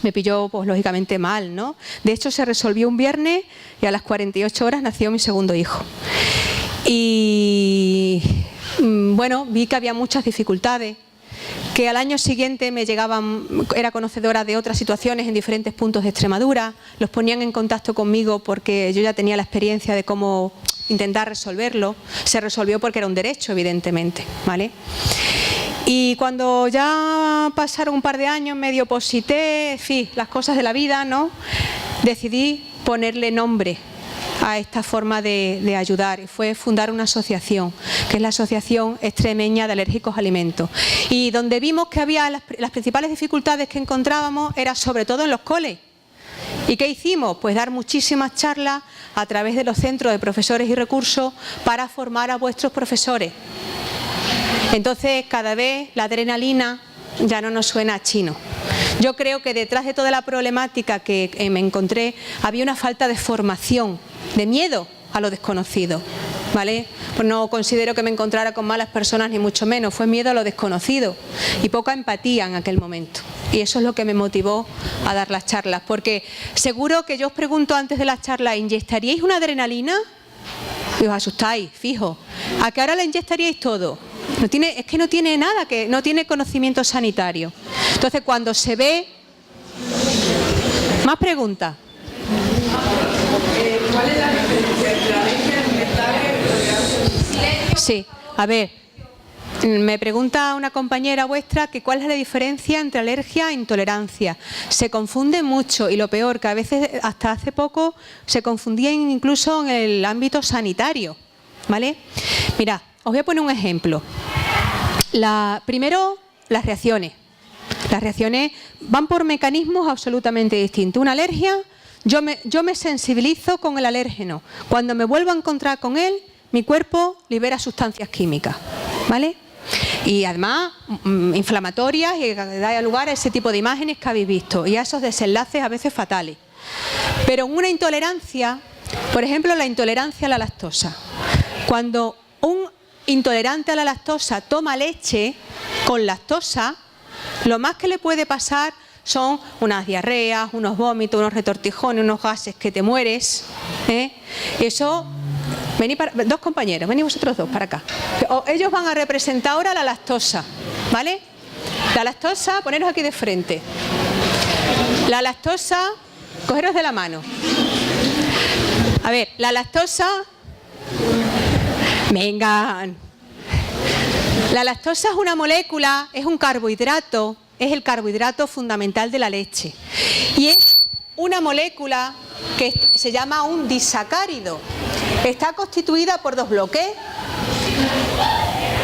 me pilló pues lógicamente mal, ¿no? De hecho, se resolvió un viernes y a las 48 horas nació mi segundo hijo. Y bueno, vi que había muchas dificultades, que al año siguiente me llegaban, era conocedora de otras situaciones en diferentes puntos de Extremadura, los ponían en contacto conmigo porque yo ya tenía la experiencia de cómo intentar resolverlo. Se resolvió porque era un derecho, evidentemente, ¿vale? Y cuando ya pasaron un par de años, medio oposité, en fin, las cosas de la vida, ¿no? Decidí ponerle nombre a esta forma de ayudar, y fue fundar una asociación, que es la Asociación Extremeña de Alérgicos a Alimentos. Y donde vimos que había las principales dificultades que encontrábamos era sobre todo en los coles. ¿Y qué hicimos? Pues dar muchísimas charlas a través de los centros de profesores y recursos para formar a vuestros profesores. Entonces, cada vez la adrenalina ya no nos suena a chino. Yo creo que detrás de toda la problemática que me encontré había una falta de formación, de miedo a lo desconocido, ¿vale? Pues no considero que me encontrara con malas personas ni mucho menos, fue miedo a lo desconocido y poca empatía en aquel momento. Y eso es lo que me motivó a dar las charlas, porque seguro que yo os pregunto antes de las charlas, ¿inyectaríais una adrenalina? Y os asustáis, fijo. ¿A qué hora la inyectaríais todo? Es que no tiene nada, no tiene conocimiento sanitario. Entonces, cuando se ve... ¿Más preguntas? ¿Cuál es la diferencia entre la alergia alimentaria y intolerancia? Sí, a ver, me pregunta una compañera vuestra que cuál es la diferencia entre alergia e intolerancia. Se confunde mucho y lo peor, que a veces hasta hace poco se confundían incluso en el ámbito sanitario, ¿vale? Mirad, os voy a poner un ejemplo. Primero, las reacciones. Las reacciones van por mecanismos absolutamente distintos. Una alergia, yo me sensibilizo con el alérgeno. Cuando me vuelvo a encontrar con él, mi cuerpo libera sustancias químicas, ¿vale? Y además inflamatorias, y da lugar a ese tipo de imágenes que habéis visto y a esos desenlaces a veces fatales. Pero en una intolerancia, por ejemplo, la intolerancia a la lactosa. Cuando un intolerante a la lactosa toma leche con lactosa, lo más que le puede pasar son unas diarreas, unos vómitos, unos retortijones, unos gases que te mueres, ¿eh? Eso, dos compañeros, venid vosotros dos para acá. Ellos van a representar ahora la lactosa, ¿vale? La lactosa, poneros aquí de frente. La lactosa, cogeros de la mano. A ver, la lactosa... Vengan. La lactosa es una molécula, es un carbohidrato, es el carbohidrato fundamental de la leche. Y es una molécula que se llama un disacárido. Está constituida por dos bloques.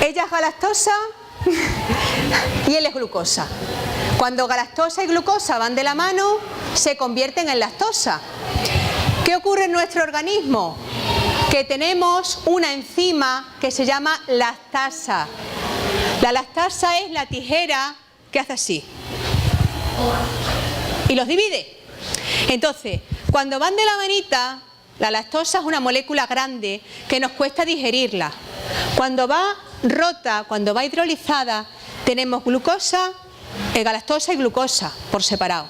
Ella es galactosa y él es glucosa. Cuando galactosa y glucosa van de la mano, se convierten en lactosa. ¿Qué ocurre en nuestro organismo? Que tenemos una enzima que se llama lactasa. La lactasa es la tijera que hace así y los divide. Entonces, cuando van de la manita, la lactosa es una molécula grande que nos cuesta digerirla. Cuando va rota, cuando va hidrolizada, tenemos glucosa galactosa y glucosa por separado.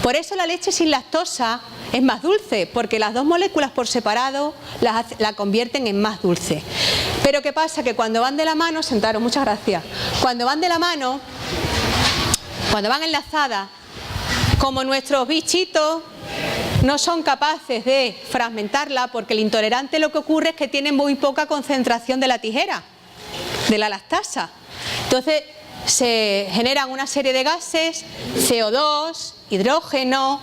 Por eso la leche sin lactosa es más dulce, porque las dos moléculas por separado la convierten en más dulce. Pero ¿qué pasa? Que cuando van de la mano, sentaros, muchas gracias, cuando van de la mano, cuando van enlazadas, como nuestros bichitos no son capaces de fragmentarla, porque el intolerante lo que ocurre es que tiene muy poca concentración de la tijera, de la lactasa. Entonces se generan una serie de gases, CO2, hidrógeno,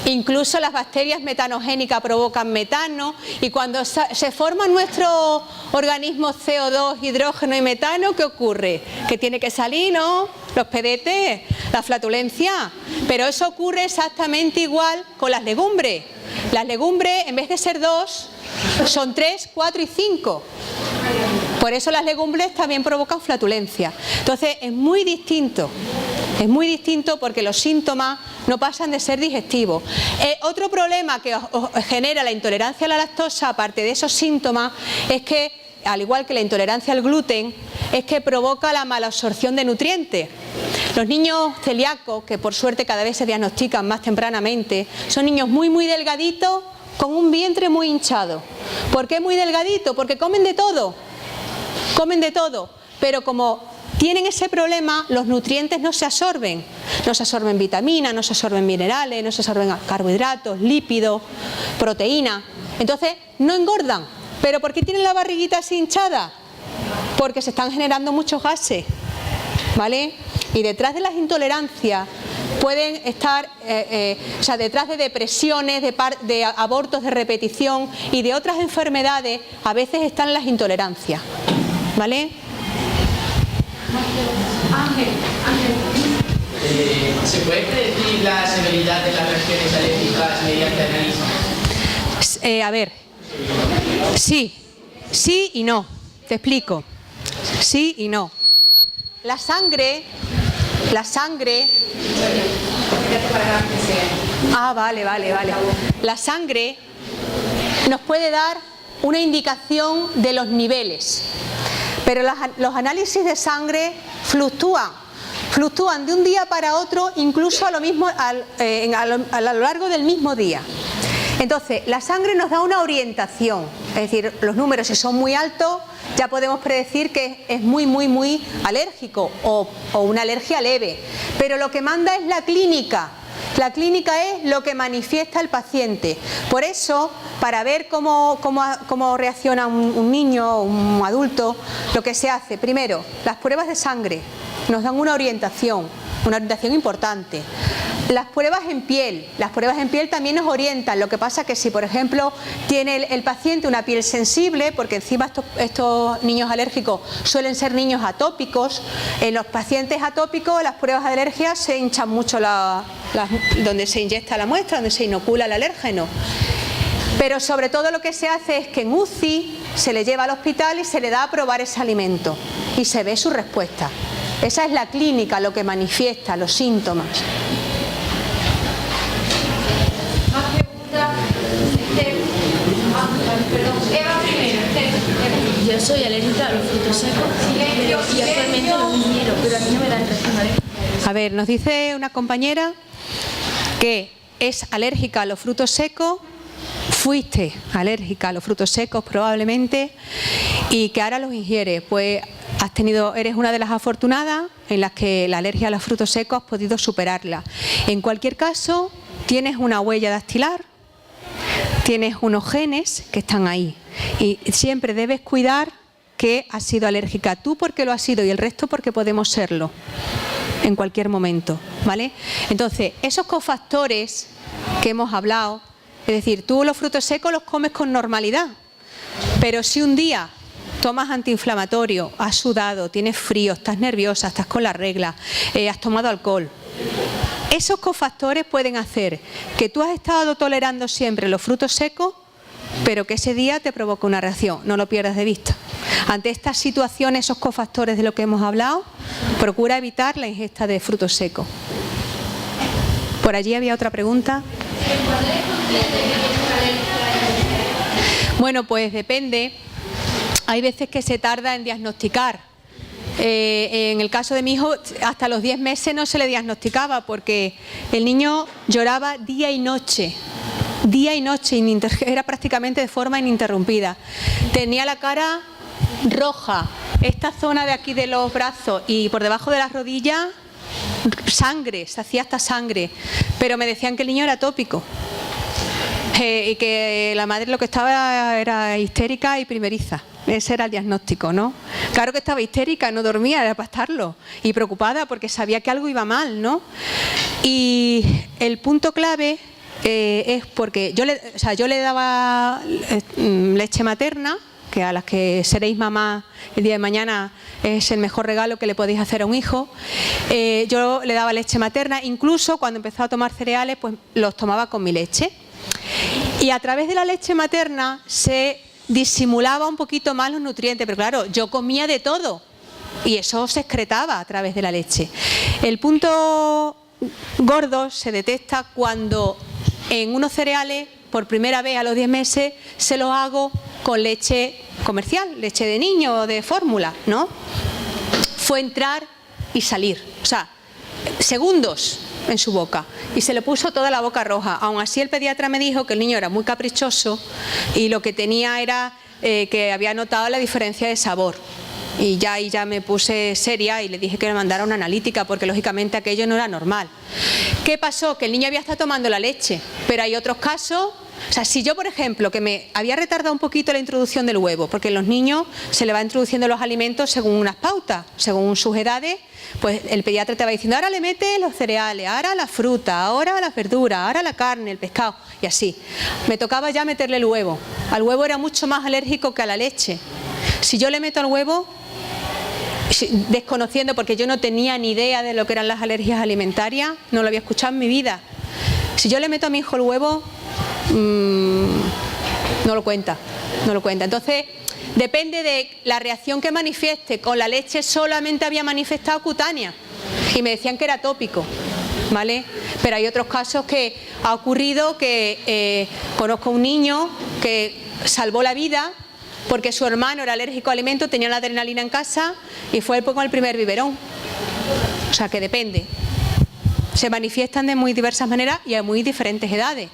incluso las bacterias metanogénicas provocan metano, y cuando se forman nuestros organismos CO2, hidrógeno y metano, ¿qué ocurre? Que tiene que salir, ¿no? Los PDT, la flatulencia. Pero eso ocurre exactamente igual con las legumbres. Las legumbres, en vez de ser 2, son 3, 4 y 5. Por eso las legumbres también provocan flatulencia. Entonces es muy distinto porque los síntomas no pasan de ser digestivos. Otro problema que os genera la intolerancia a la lactosa, aparte de esos síntomas, es que, al igual que la intolerancia al gluten, es que provoca la malabsorción de nutrientes. Los niños celíacos, que por suerte cada vez se diagnostican más tempranamente, son niños muy muy delgaditos con un vientre muy hinchado. ¿Por qué muy delgadito? Porque comen de todo, pero como tienen ese problema, los nutrientes no se absorben vitaminas, no se absorben minerales, no se absorben carbohidratos, lípidos, proteínas. Entonces no engordan. ¿Pero por qué tienen la barriguita así hinchada? Porque se están generando muchos gases, ¿vale? Y detrás de las intolerancias pueden estar, detrás de depresiones, de abortos de repetición y de otras enfermedades, a veces están las intolerancias, ¿vale? Ángel. ¿Se puede predecir la severidad de las reacciones alérgicas mediante análisis? A ver, sí y no. Te explico. Sí y no. La sangre. Vale. La sangre nos puede dar una indicación de los niveles. Pero los análisis de sangre fluctúan de un día para otro, incluso a lo largo del mismo día. Entonces, la sangre nos da una orientación, es decir, los números, si son muy altos, ya podemos predecir que es muy alérgico o una alergia leve. Pero lo que manda es la clínica. La clínica es lo que manifiesta el paciente. Por eso, para ver cómo reacciona un niño o un adulto, lo que se hace, primero, las pruebas de sangre nos dan una orientación importante. Las pruebas en piel también nos orientan. Lo que pasa es que si, por ejemplo, tiene el paciente una piel sensible, porque encima estos niños alérgicos suelen ser niños atópicos, en los pacientes atópicos las pruebas de alergia se hinchan mucho donde se inyecta la muestra, donde se inocula el alérgeno. Pero sobre todo lo que se hace es que en UCI se le lleva al hospital y se le da a probar ese alimento y se ve su respuesta. Esa es la clínica, lo que manifiesta, los síntomas. Eva primero. Yo soy alérgica a los frutos secos y actualmente los ingiero, pero a mí no me dan reacción alérgica. A ver, nos dice una compañera que es alérgica a los frutos secos, fuiste alérgica a los frutos secos probablemente, y que ahora los ingieres. Pues eres una de las afortunadas en las que la alergia a los frutos secos has podido superarla. En cualquier caso, tienes una huella dactilar, tienes unos genes que están ahí y siempre debes cuidar que has sido alérgica tú porque lo has sido y el resto porque podemos serlo en cualquier momento, ¿vale? Entonces, esos cofactores que hemos hablado, es decir, tú los frutos secos los comes con normalidad, pero si un día tomas antiinflamatorio, has sudado, tienes frío, estás nerviosa, estás con la regla, has tomado alcohol, esos cofactores pueden hacer que tú has estado tolerando siempre los frutos secos, pero que ese día te provoca una reacción. No lo pierdas de vista. Ante estas situaciones, esos cofactores de lo que hemos hablado, procura evitar la ingesta de frutos secos. Por allí había otra pregunta. Bueno, pues depende. Hay veces que se tarda en diagnosticar. En el caso de mi hijo, hasta los 10 meses no se le diagnosticaba porque el niño lloraba día y noche. Día y noche, era prácticamente de forma ininterrumpida. Tenía la cara roja, esta zona de aquí de los brazos y por debajo de las rodillas, sangre, se hacía hasta sangre. Pero me decían que el niño era atópico. Y que la madre lo que estaba era histérica y primeriza. Ese era el diagnóstico, ¿no? Claro que estaba histérica, no dormía, era para estarlo. Y preocupada porque sabía que algo iba mal, ¿no? Y el punto clave es porque yo le daba leche materna, que a las que seréis mamá el día de mañana es el mejor regalo que le podéis hacer a un hijo. Yo le daba leche materna, incluso cuando empezó a tomar cereales, pues los tomaba con mi leche. Y a través de la leche materna se disimulaba un poquito más los nutrientes, pero claro, yo comía de todo y eso se excretaba a través de la leche. El punto gordo se detecta cuando en unos cereales, por primera vez a los 10 meses, se los hago con leche comercial, leche de niño o de fórmula, ¿no? Fue entrar y salir, o sea, segundos en su boca y se le puso toda la boca roja. Aún así el pediatra me dijo que el niño era muy caprichoso y lo que tenía era que había notado la diferencia de sabor. Y ya me puse seria y le dije que me mandara una analítica porque lógicamente aquello no era normal. ¿Qué pasó? Que el niño había estado tomando la leche, pero hay otros casos. O sea, si yo, por ejemplo, que me había retardado un poquito la introducción del huevo, porque en los niños se le va introduciendo los alimentos según unas pautas, según sus edades, pues el pediatra te va diciendo, ahora le metes los cereales, ahora la fruta, ahora las verduras, ahora la carne, el pescado, y así. Me tocaba ya meterle el huevo. Al huevo era mucho más alérgico que a la leche. Si yo le meto al huevo, desconociendo, porque yo no tenía ni idea de lo que eran las alergias alimentarias, no lo había escuchado en mi vida. Si yo le meto a mi hijo el huevo, no lo cuenta. Entonces, depende de la reacción que manifieste. Con la leche solamente había manifestado cutánea y me decían que era tópico, ¿vale? Pero hay otros casos que ha ocurrido que conozco a un niño que salvó la vida porque su hermano era alérgico a alimentos, tenía la adrenalina en casa y fue con el primer biberón. O sea que depende. Se manifiestan de muy diversas maneras y a muy diferentes edades.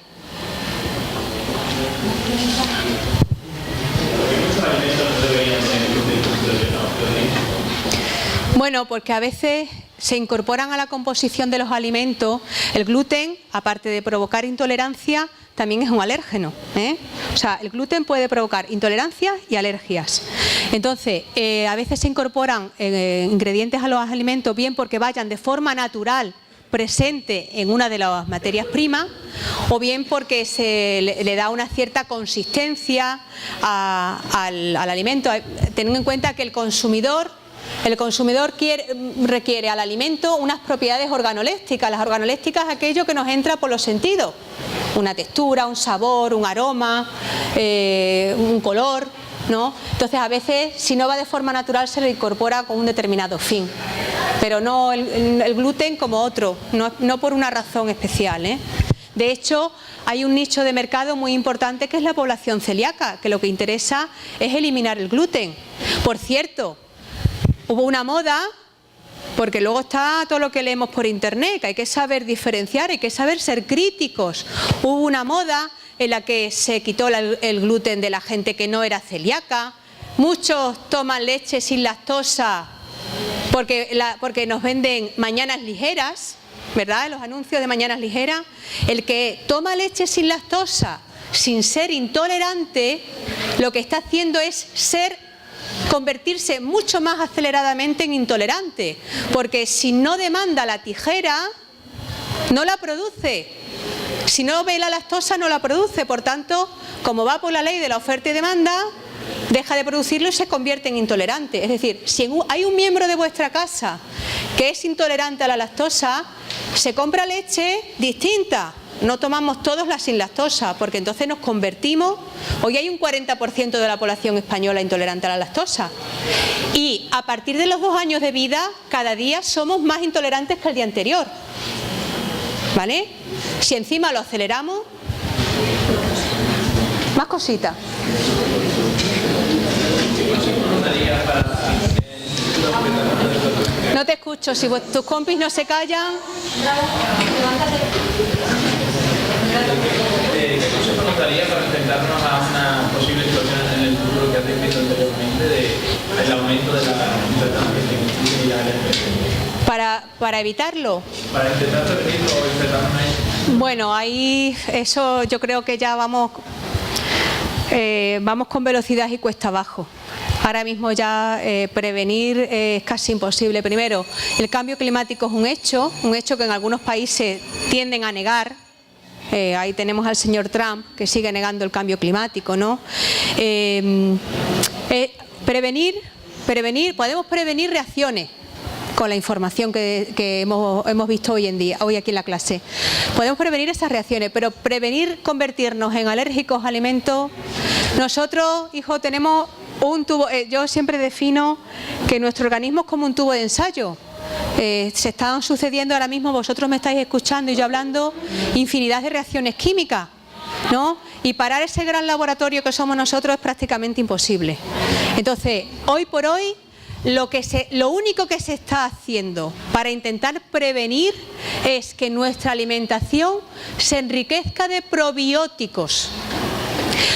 Bueno, porque a veces se incorporan a la composición de los alimentos. El gluten, aparte de provocar intolerancia, también es un alérgeno, ¿eh? O sea, el gluten puede provocar intolerancias y alergias. Entonces, a veces se incorporan ingredientes a los alimentos, bien porque vayan de forma natural presente en una de las materias primas, o bien porque se le da una cierta consistencia al alimento. Teniendo en cuenta que el consumidor requiere al alimento unas propiedades organolépticas. Las organolépticas es aquello que nos entra por los sentidos. Una textura, un sabor, un aroma, un color, ¿no? Entonces a veces, si no va de forma natural, se le incorpora con un determinado fin. Pero no el gluten como otro, no por una razón especial, ¿eh? De hecho, hay un nicho de mercado muy importante que es la población celíaca, que lo que interesa es eliminar el gluten. Por cierto, hubo una moda, porque luego está todo lo que leemos por internet, que hay que saber diferenciar, hay que saber ser críticos. Hubo una moda en la que se quitó el gluten de la gente que no era celíaca. Muchos toman leche sin lactosa porque nos venden mañanas ligeras, ¿verdad? En los anuncios de mañanas ligeras. El que toma leche sin lactosa sin ser intolerante, lo que está haciendo es convertirse mucho más aceleradamente en intolerante, porque si no demanda la tijera, no la produce. Si no ve la lactosa, no la produce. Por tanto, como va por la ley de la oferta y demanda, deja de producirlo y se convierte en intolerante. Es decir, si hay un miembro de vuestra casa que es intolerante a la lactosa, se compra leche distinta. No tomamos todos la sin lactosa, porque entonces nos convertimos. Hoy hay un 40% de la población española intolerante a la lactosa. Y a partir de los 2 años de vida, cada día somos más intolerantes que el día anterior. ¿Vale? Si encima lo aceleramos, más cositas. ¿Qué consejo nos daría para No te escucho. Si tus compis no se callan... ¿Qué consejo nos daría para enfrentarnos a una posible situación en el futuro que has descrito anteriormente del aumento de la intolerancia y la alergia? Para evitarlo. Para intentar prevenirlo o enfrentarnos a ello. Bueno, ahí eso yo creo que ya vamos con velocidad y cuesta abajo. Ahora mismo ya prevenir es casi imposible. Primero, el cambio climático es un hecho que en algunos países tienden a negar. Ahí tenemos al señor Trump que sigue negando el cambio climático, ¿no? Podemos prevenir reacciones con la información que hemos visto hoy aquí en la clase. Podemos prevenir esas reacciones, pero convertirnos en alérgicos a alimentos. Nosotros, hijo, tenemos un tubo. Yo siempre defino que nuestro organismo es como un tubo de ensayo. Se están sucediendo ahora mismo, vosotros me estáis escuchando y yo hablando, infinidad de reacciones químicas, ¿no? Y parar ese gran laboratorio que somos nosotros es prácticamente imposible. Entonces, hoy por hoy, lo único que se está haciendo para intentar prevenir es que nuestra alimentación se enriquezca de probióticos.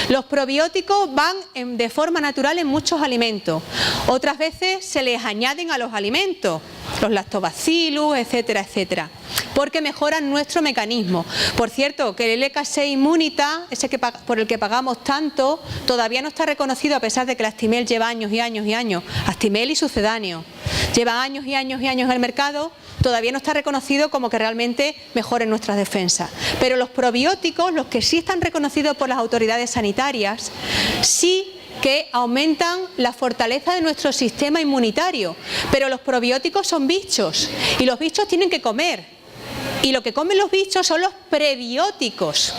Los probióticos van de forma natural en muchos alimentos. Otras veces se les añaden a los alimentos, los lactobacillus, etcétera, etcétera, porque mejoran nuestro mecanismo. Por cierto, que el LK6 Immunita, ese por el que pagamos tanto, todavía no está reconocido, a pesar de que el Actimel lleva años y años y años. Actimel y sucedáneos llevan años y años y años en el mercado. Todavía no está reconocido como que realmente mejoren nuestras defensas. Pero los probióticos, los que sí están reconocidos por las autoridades sanitarias, sí que aumentan la fortaleza de nuestro sistema inmunitario. Pero los probióticos son bichos y los bichos tienen que comer. Y lo que comen los bichos son los prebióticos.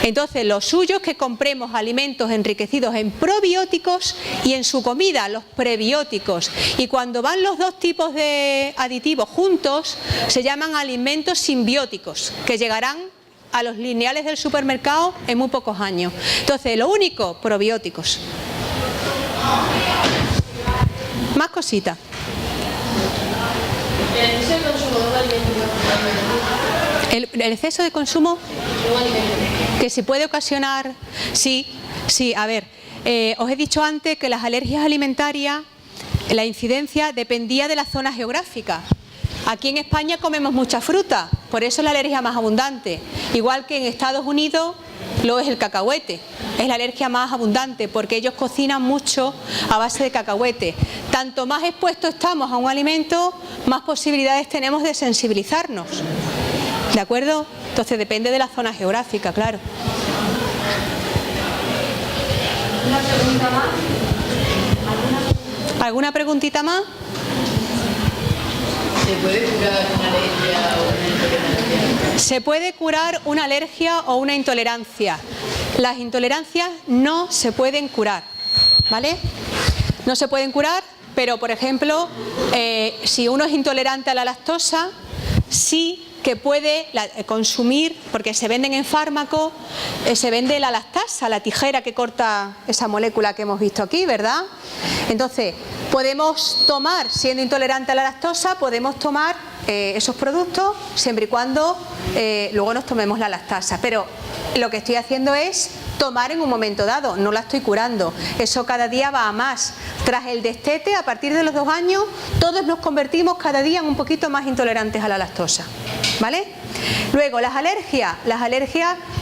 Entonces, lo suyo es que compremos alimentos enriquecidos en probióticos y en su comida, los prebióticos. Y cuando van los dos tipos de aditivos juntos, se llaman alimentos simbióticos, que llegarán a los lineales del supermercado en muy pocos años. Entonces, lo único, probióticos. Más cositas. El exceso de consumo que se puede ocasionar, sí, a ver, os he dicho antes que las alergias alimentarias, la incidencia dependía de la zona geográfica. Aquí en España comemos mucha fruta, por eso es la alergia más abundante, igual que en Estados Unidos lo es el cacahuete, es la alergia más abundante porque ellos cocinan mucho a base de cacahuete. Tanto más expuestos estamos a un alimento, más posibilidades tenemos de sensibilizarnos. ¿De acuerdo? Entonces depende de la zona geográfica, claro. ¿Una pregunta más? ¿Alguna preguntita más? ¿Se puede curar una alergia o una intolerancia? Se puede curar una alergia o una intolerancia. Las intolerancias no se pueden curar, ¿vale? No se pueden curar, pero por ejemplo, si uno es intolerante a la lactosa, sí que puede consumir, porque se venden en fármacos, se vende la lactasa, la tijera que corta esa molécula que hemos visto aquí, ¿verdad? Entonces, podemos tomar, siendo intolerante a la lactosa, podemos tomar esos productos siempre y cuando luego nos tomemos la lactasa. Pero lo que estoy haciendo es tomar en un momento dado, no la estoy curando. Eso cada día va a más. Tras el destete, a partir de los 2 años, todos nos convertimos cada día en un poquito más intolerantes a la lactosa, ¿vale? Luego, las alergias,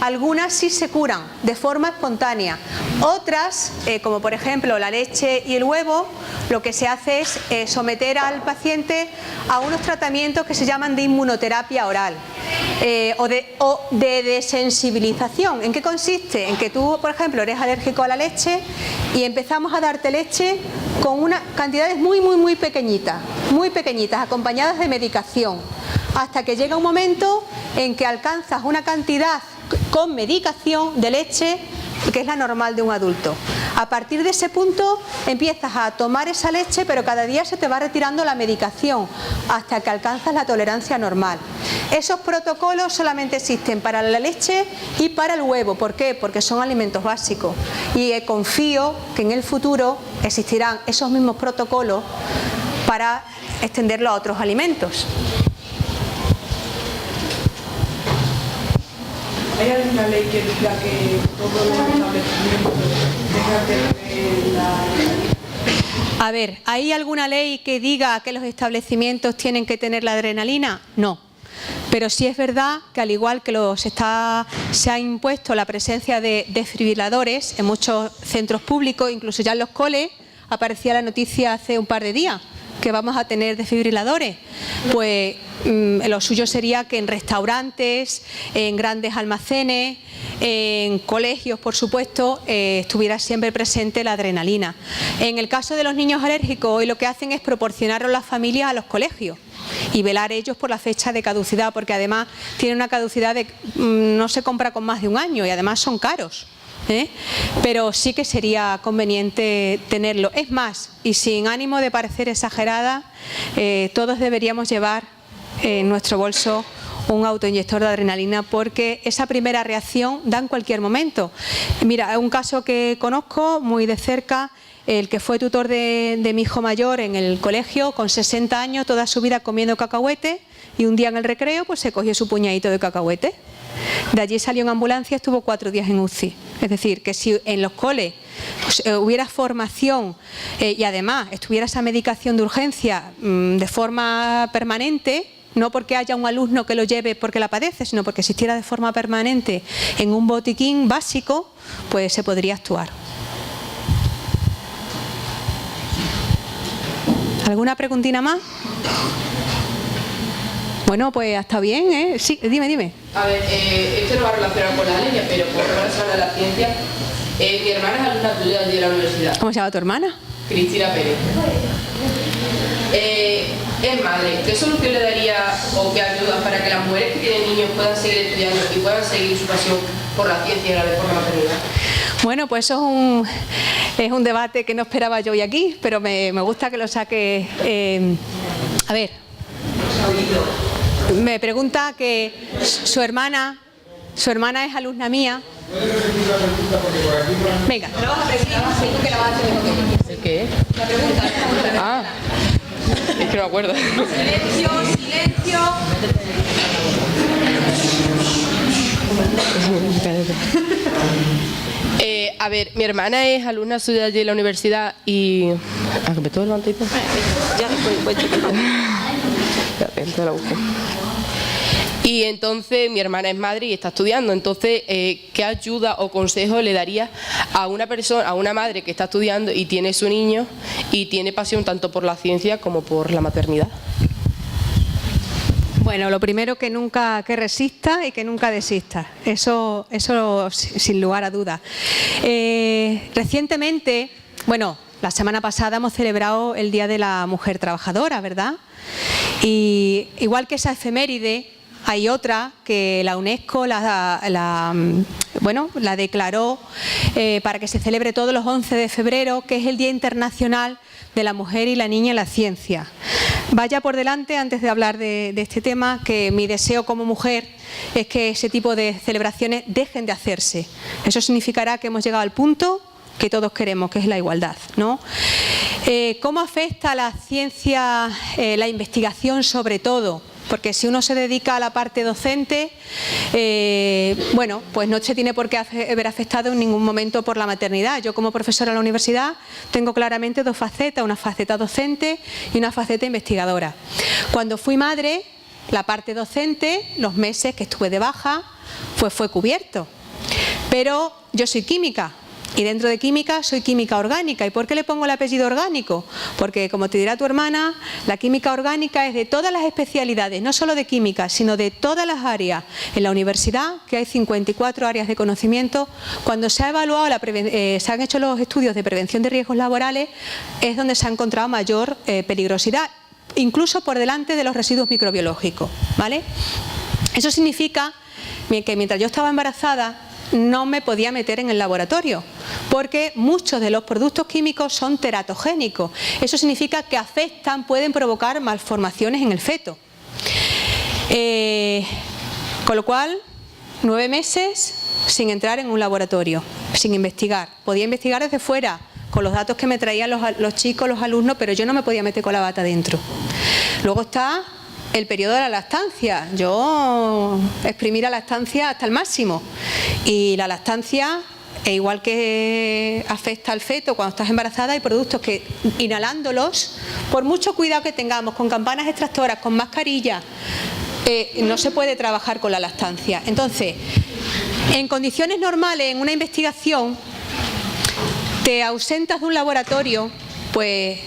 algunas sí se curan de forma espontánea. Otras, como por ejemplo la leche y el huevo, lo que se hace es someter al paciente a unos tratamientos que se llaman de inmunoterapia oral o de desensibilización. ¿En qué consiste? En que tú, por ejemplo, eres alérgico a la leche y empezamos a darte leche con unas cantidades muy pequeñitas, acompañadas de medicación, hasta que llega un momento en que alcanzas una cantidad con medicación de leche que es la normal de un adulto. A partir de ese punto empiezas a tomar esa leche, pero cada día se te va retirando la medicación hasta que alcanzas la tolerancia normal. Esos protocolos solamente existen para la leche y para el huevo. ¿Por qué? Porque son alimentos básicos. Y confío que en el futuro existirán esos mismos protocolos para extenderlo a otros alimentos. ¿Hay alguna ley que diga que todos los establecimientos tengan que tener la... A ver, ¿hay alguna ley que diga que los establecimientos tienen que tener la adrenalina? No. Pero sí es verdad que al igual que se ha impuesto la presencia de desfibriladores en muchos centros públicos, incluso ya en los coles, aparecía la noticia hace un par de días que vamos a tener desfibriladores, pues lo suyo sería que en restaurantes, en grandes almacenes, en colegios, por supuesto, estuviera siempre presente la adrenalina. En el caso de los niños alérgicos, hoy lo que hacen es proporcionarlo a las familias a los colegios y velar ellos por la fecha de caducidad, porque además tiene una caducidad de no se compra con más de un año y además son caros. Pero sí que sería conveniente tenerlo. Es más, y sin ánimo de parecer exagerada, todos deberíamos llevar en nuestro bolso un autoinyector de adrenalina, porque esa primera reacción da en cualquier momento. Mira, un caso que conozco muy de cerca, el que fue tutor de mi hijo mayor en el colegio, con 60 años, toda su vida comiendo cacahuete, y un día en el recreo pues se cogió su puñadito de cacahuete. De allí salió en ambulancia, estuvo 4 días en UCI. Es decir, que si en los coles pues, hubiera formación y además estuviera esa medicación de urgencia de forma permanente, no porque haya un alumno que lo lleve porque la padece, sino porque existiera de forma permanente en un botiquín básico, pues se podría actuar. ¿Alguna preguntina más? Bueno, pues está bien, ¿eh? Sí, dime. A ver, esto no va relacionado con la alergia, pero por lo menos habla de la ciencia. Mi hermana es alumna tuya de la universidad. ¿Cómo se llama tu hermana? Cristina Pérez. Es madre. ¿Qué solución le daría o qué ayuda para que las mujeres que tienen niños puedan seguir estudiando y puedan seguir su pasión por la ciencia y la por la maternidad? Bueno, pues eso es un debate que no esperaba yo hoy aquí, pero me gusta que lo saque. A ver, me pregunta que su hermana es alumna mía. Venga, te lo vas a preguntar, tú que la vas a hacer mejor que yo. ¿El qué? La pregunta. Ah, es que no me acuerdo. Silencio. A ver, mi hermana es alumna suya de la universidad y... ¿Ah, que me estoy levantando? Ya después. Ya, dentro la busco. Y entonces mi hermana es madre y está estudiando. Entonces, ¿qué ayuda o consejo le daría a una persona, a una madre que está estudiando y tiene su niño y tiene pasión tanto por la ciencia como por la maternidad? Bueno, lo primero que resista y que nunca desista. Eso sin lugar a dudas. Recientemente, bueno, la semana pasada hemos celebrado el Día de la Mujer Trabajadora, ¿verdad? Y igual que esa efeméride, hay otra que la UNESCO la declaró para que se celebre todos los 11 de febrero, que es el Día Internacional de la Mujer y la Niña en la Ciencia. Vaya por delante, antes de hablar de este tema, que mi deseo como mujer es que ese tipo de celebraciones dejen de hacerse. Eso significará que hemos llegado al punto que todos queremos, que es la igualdad, ¿no? ¿Cómo afecta a la ciencia, la investigación sobre todo? Porque si uno se dedica a la parte docente, bueno, pues no se tiene por qué ver afectado en ningún momento por la maternidad. Yo como profesora en la universidad tengo claramente dos facetas, una faceta docente y una faceta investigadora. Cuando fui madre, la parte docente, los meses que estuve de baja, pues fue cubierto. Pero yo soy química. Y dentro de química soy química orgánica. ¿Y por qué le pongo el apellido orgánico? Porque, como te dirá tu hermana, la química orgánica es de todas las especialidades, no solo de química, sino de todas las áreas. En la universidad, que hay 54 áreas de conocimiento, cuando se ha evaluado, se han hecho los estudios de prevención de riesgos laborales, es donde se ha encontrado mayor peligrosidad, incluso por delante de los residuos microbiológicos, ¿vale? Eso significa que mientras yo estaba embarazada, no me podía meter en el laboratorio, porque muchos de los productos químicos son teratogénicos. Eso significa que afectan, pueden provocar malformaciones en el feto. Con lo cual, 9 meses sin entrar en un laboratorio, sin investigar. Podía investigar desde fuera, con los datos que me traían los chicos, los alumnos, pero yo no me podía meter con la bata dentro. Luego está el periodo de la lactancia. Yo exprimí la lactancia hasta el máximo. Y la lactancia, igual que afecta al feto cuando estás embarazada, hay productos que inhalándolos, por mucho cuidado que tengamos, con campanas extractoras, con mascarilla, no se puede trabajar con la lactancia. Entonces, en condiciones normales, en una investigación, te ausentas de un laboratorio, pues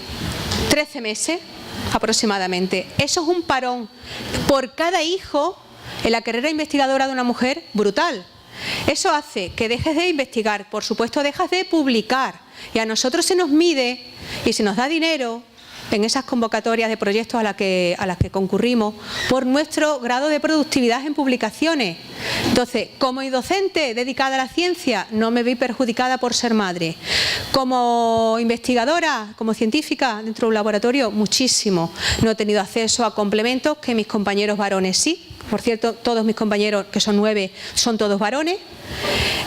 13 meses aproximadamente. Eso es un parón por cada hijo en la carrera investigadora de una mujer brutal. Eso hace que dejes de investigar, por supuesto dejas de publicar, y a nosotros se nos mide y se nos da dinero en esas convocatorias de proyectos a las que concurrimos por nuestro grado de productividad en publicaciones. Entonces, como docente dedicada a la ciencia, no me vi perjudicada por ser madre. Como investigadora, como científica dentro de un laboratorio, muchísimo. No he tenido acceso a complementos que mis compañeros varones sí. Por cierto, todos mis compañeros, que son 9, son todos varones.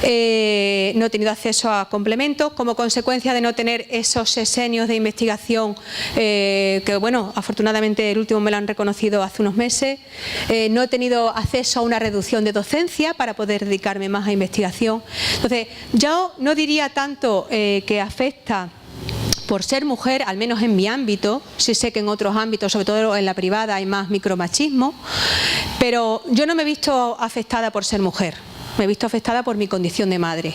No he tenido acceso a complementos como consecuencia de no tener esos sesenios de investigación que, bueno, afortunadamente el último me lo han reconocido hace unos meses. No he tenido acceso a una reducción de docencia para poder dedicarme más a investigación. Entonces, yo no diría tanto que afecta por ser mujer, al menos en mi ámbito. Sí sé que en otros ámbitos, sobre todo en la privada, hay más micromachismo, pero yo no me he visto afectada por ser mujer, me he visto afectada por mi condición de madre.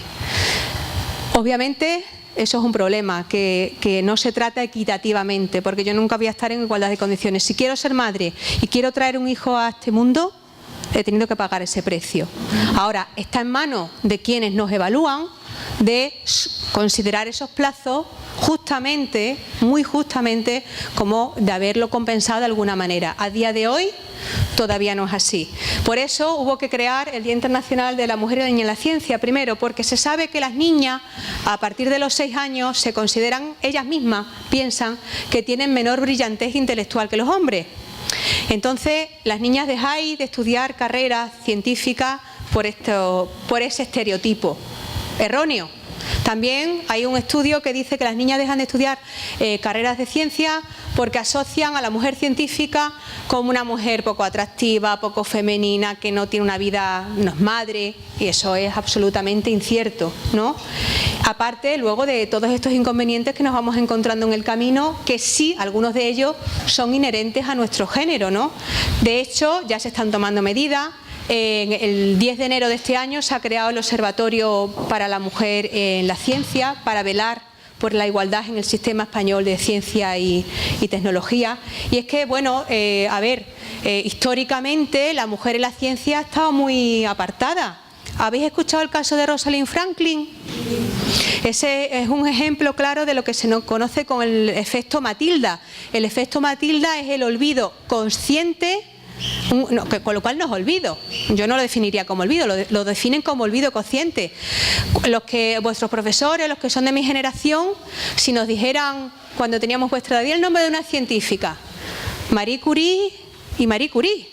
Obviamente eso es un problema que no se trata equitativamente, porque yo nunca voy a estar en igualdad de condiciones. Si quiero ser madre y quiero traer un hijo a este mundo, he tenido que pagar ese precio. Ahora, está en manos de quienes nos evalúan de considerar esos plazos justamente, muy justamente, como de haberlo compensado de alguna manera. A día de hoy todavía no es así. Por eso hubo que crear el Día Internacional de la Mujer y la Niña en la Ciencia, primero porque se sabe que las niñas a partir de los 6 años se consideran, ellas mismas piensan que tienen menor brillantez intelectual que los hombres. Entonces las niñas dejáis de estudiar carreras científicas por ese estereotipo erróneo. También hay un estudio que dice que las niñas dejan de estudiar carreras de ciencia porque asocian a la mujer científica como una mujer poco atractiva, poco femenina, que no tiene una vida, no es madre, y eso es absolutamente incierto, ¿no? Aparte, luego de todos estos inconvenientes que nos vamos encontrando en el camino, que sí, algunos de ellos son inherentes a nuestro género, ¿no? De hecho, ya se están tomando medidas. El 10 de enero de este año se ha creado el Observatorio para la Mujer en la Ciencia para velar por la igualdad en el sistema español de ciencia y tecnología. Y es que, bueno, históricamente la mujer en la ciencia ha estado muy apartada. ¿Habéis escuchado el caso de Rosalind Franklin? Ese es un ejemplo claro de lo que se nos conoce como el efecto Matilda. El efecto Matilda es el olvido consciente, con lo cual no es olvido. Yo no lo definiría como olvido, lo definen como olvido consciente. Vuestros profesores, los que son de mi generación, si nos dijeran cuando teníamos vuestra edad el nombre de una científica, Marie Curie y Marie Curie,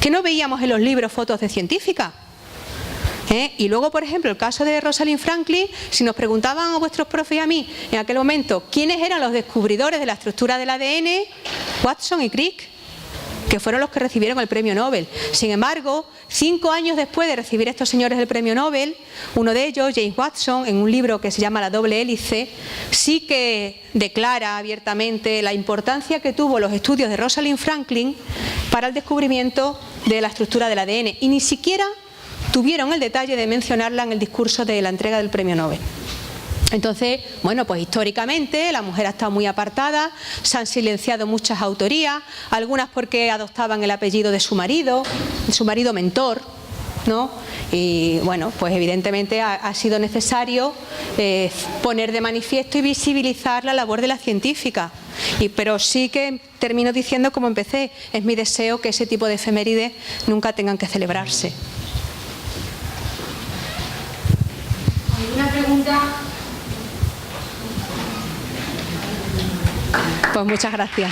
que no veíamos en los libros fotos de científicas. Y luego, por ejemplo, el caso de Rosalind Franklin, si nos preguntaban a vuestros profes y a mí en aquel momento quiénes eran los descubridores de la estructura del ADN, Watson y Crick, que fueron los que recibieron el premio Nobel. Sin embargo, 5 años después de recibir estos señores el premio Nobel, uno de ellos, James Watson, en un libro que se llama La doble hélice, sí que declara abiertamente la importancia que tuvo los estudios de Rosalind Franklin para el descubrimiento de la estructura del ADN, y ni siquiera tuvieron el detalle de mencionarla en el discurso de la entrega del premio Nobel. Entonces, bueno, pues históricamente la mujer ha estado muy apartada, se han silenciado muchas autorías, algunas porque adoptaban el apellido de su marido mentor, ¿no? Y bueno, pues evidentemente ha sido necesario poner de manifiesto y visibilizar la labor de la científica. Pero sí que termino diciendo, como empecé, es mi deseo que ese tipo de efemérides nunca tengan que celebrarse. ¿Alguna pregunta? Pues muchas gracias.